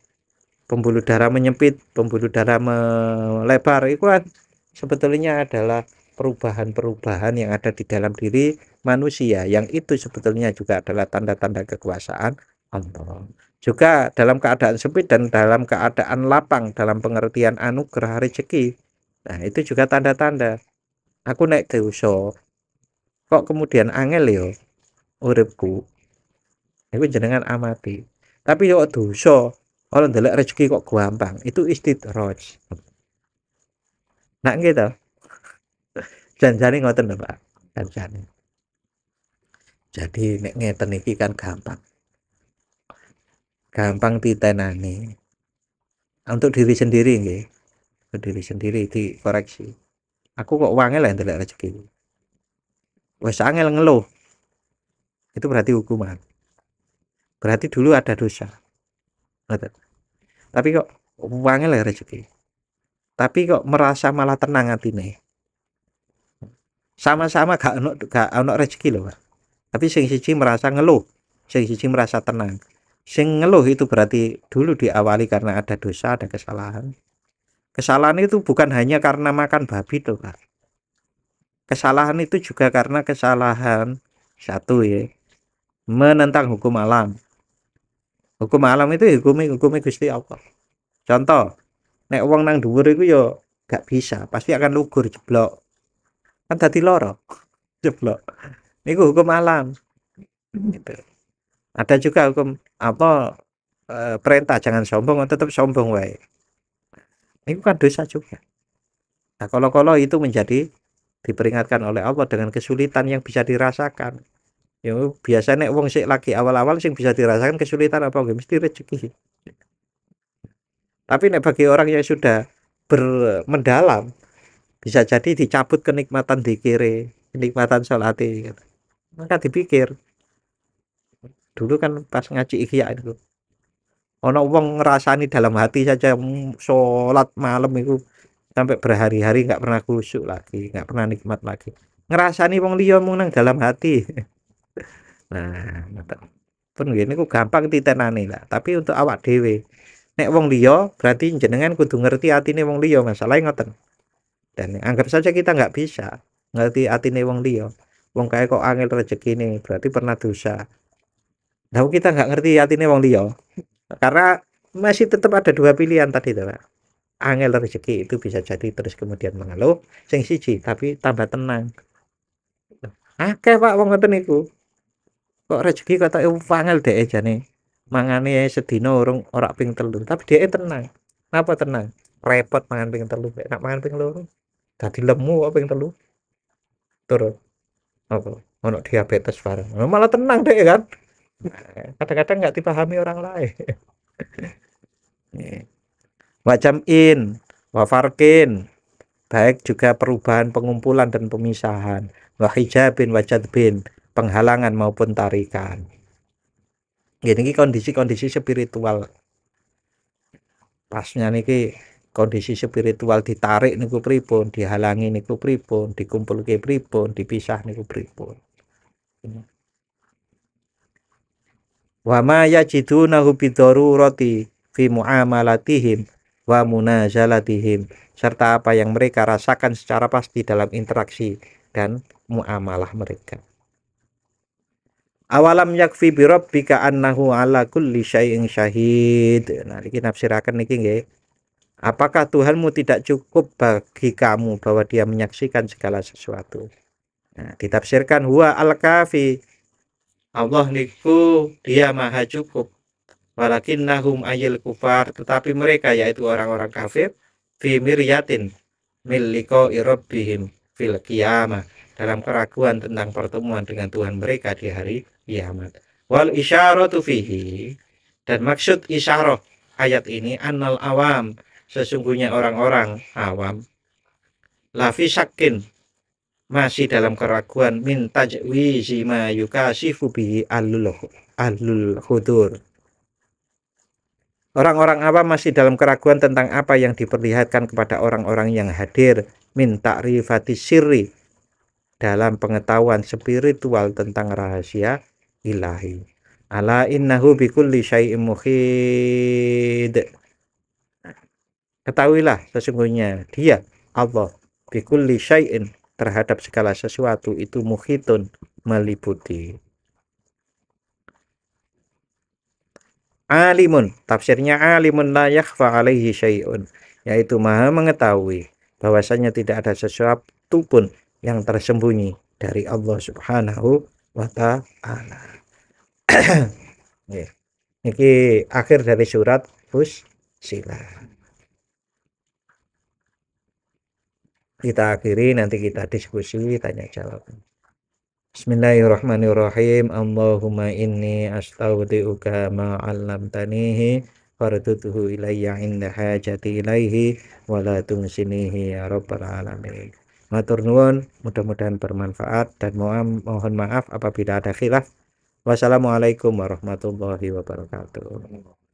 [SPEAKER 1] pembuluh darah menyempit, pembuluh darah melebar, itu kan sebetulnya adalah perubahan-perubahan yang ada di dalam diri manusia, yang itu sebetulnya juga adalah tanda-tanda kekuasaan Allah. Juga dalam keadaan sempit dan dalam keadaan lapang, dalam pengertian anugerah rezeki. Nah, itu juga tanda-tanda. Aku naik dosa, kok kemudian angel yo uripku. Iku jenengan amati. Tapi yo dosa, kalau ndelok rezeki kok gampang. Itu istidraj. Nak nggih to? Janjane ngoten lho, Pak. Janjane. Jadi nek ngeten iki kan gampang. Gampang titenane. Untuk diri sendiri nggih. Untuk diri sendiri dikoreksi. Aku kok wangel lah ndelok rezeki. Wes angel ngeluh. Itu berarti hukuman. Berarti dulu ada dosa. Ngoten. Tapi kok wangel lah rezeki. Tapi kok merasa malah tenang atine. Sama-sama gak ono rezeki loh, Pak. Tapi sing siji merasa ngeluh, sing siji merasa tenang. Sing ngeluh itu berarti dulu diawali karena ada dosa, ada kesalahan. Kesalahan itu bukan hanya karena makan babi tuh, Pak. Kesalahan itu juga karena kesalahan satu ya, menentang hukum alam. Hukum alam itu hukumi Gusti Allah. Contoh, nek wong nang dhuwur iku yo gak bisa, pasti akan lugur jeblok. Kan dadi loro. Jeblok. Niku hukum alam. Gitu. Ada juga hukum apa perintah jangan sombong, tetap sombong wae. Itu kan dosa juga. Nah, kalau itu menjadi diperingatkan oleh Allah dengan kesulitan yang bisa dirasakan. Ya biasanya wong sik lagi awal-awal sing bisa dirasakan kesulitan apa nggih mesti rezeki. Tapi nek bagi orang yang sudah mendalam bisa jadi dicabut kenikmatan dikire, kenikmatan salat gitu. Maka dipikir dulu kan pas ngaji Ihya itu ono wong ngerasani dalam hati saja sholat malam itu sampai berhari-hari nggak pernah khusyuk lagi, nggak pernah nikmat lagi. Ngerasani wong liya mung nang dalam hati. Nah, pun gini ku gampang titenane lah. Tapi untuk awak dhewe, nek wong liya berarti jenengan kudu ngerti atine wong liya, masalahnya ngoten. Dan anggap saja kita nggak bisa ngerti atine wong liya. Wong kae kok angel rezekine, berarti pernah dosa. Nah, kita nggak ngerti atine wong liya. Karena masih tetap ada dua pilihan tadi tuh, Pak. Angel rezeki itu bisa jadi terus kemudian mengeluh sing siji tapi tambah tenang. Akeh Pak wong ngoten niku. Kok rezeki kata angel dhek jane. Mangane sedina urung ora ping 3, tapi dhek tenang. Napa tenang? Repot mangan ping 3, nek mangan ping 2 dadi lemu kok ping 3. Turun. Apa? Ono diabetes bareng. Malah tenang dhek kan. Kadang-kadang nggak dipahami orang lain. Wajam'in, wafarkin, baik juga perubahan pengumpulan dan pemisahan, wahijabin, wajadbin, penghalangan maupun tarikan. Gini kondisi-kondisi spiritual. Pasnya niki kondisi spiritual ditarik niku pripun, dihalangi niku pripun, dikumpulke pripun, dipisah niku pripun. Wa ma yajidunahu bidarurati fi muamalatihim wa munazalatihim, serta apa yang mereka rasakan secara pasti dalam interaksi dan muamalah mereka. Awalam yakfi bi rabbika annahu ala kulli syai'in syahid. Nah, iki nafsiraken niki nggih. Apakah Tuhanmu tidak cukup bagi kamu bahwa dia menyaksikan segala sesuatu? Nah, ditafsirkan huwa al-kafi. Allah niku dia maha cukup. Walakinnahum ayil kufar, tetapi mereka yaitu orang-orang kafir fi miryatin mil liqa'i rabbihim fil qiyamah, dalam keraguan tentang pertemuan dengan Tuhan mereka di hari kiamat. Wal isyaratu fihi, dan maksud isyarah ayat ini annal awam, sesungguhnya orang-orang awam lafi syakin, masih dalam keraguan min tajwizi ma yukasifu bihi ahlul hudur. Orang-orang awam masih dalam keraguan tentang apa yang diperlihatkan kepada orang-orang yang hadir min ta'rifati sirri, dalam pengetahuan spiritual tentang rahasia ilahi. Ala innahu bikulli syai'in muhid. Ketahuilah sesungguhnya dia Allah bikulli syai'in terhadap segala sesuatu itu muhitun meliputi. Alimun, tafsirnya alimun la yakhfa alaihi syai'un, yaitu maha mengetahui bahwasanya tidak ada sesuatu pun yang tersembunyi dari Allah Subhanahu wa taala. Nggih. Niki akhir dari surat Fussilat. Kita akhiri, nanti kita diskusi tanya jawab. Bismillahirrahmanirrahim. Allahumma inni astaudiuka ma 'allamtanihi fardutuhu ilayya inda hajati ilaihi wa la tunsinihi ya rabbal alamin. Matur nuwun, mudah-mudahan bermanfaat dan mohon maaf apabila ada khilaf. Wassalamualaikum warahmatullahi wabarakatuh.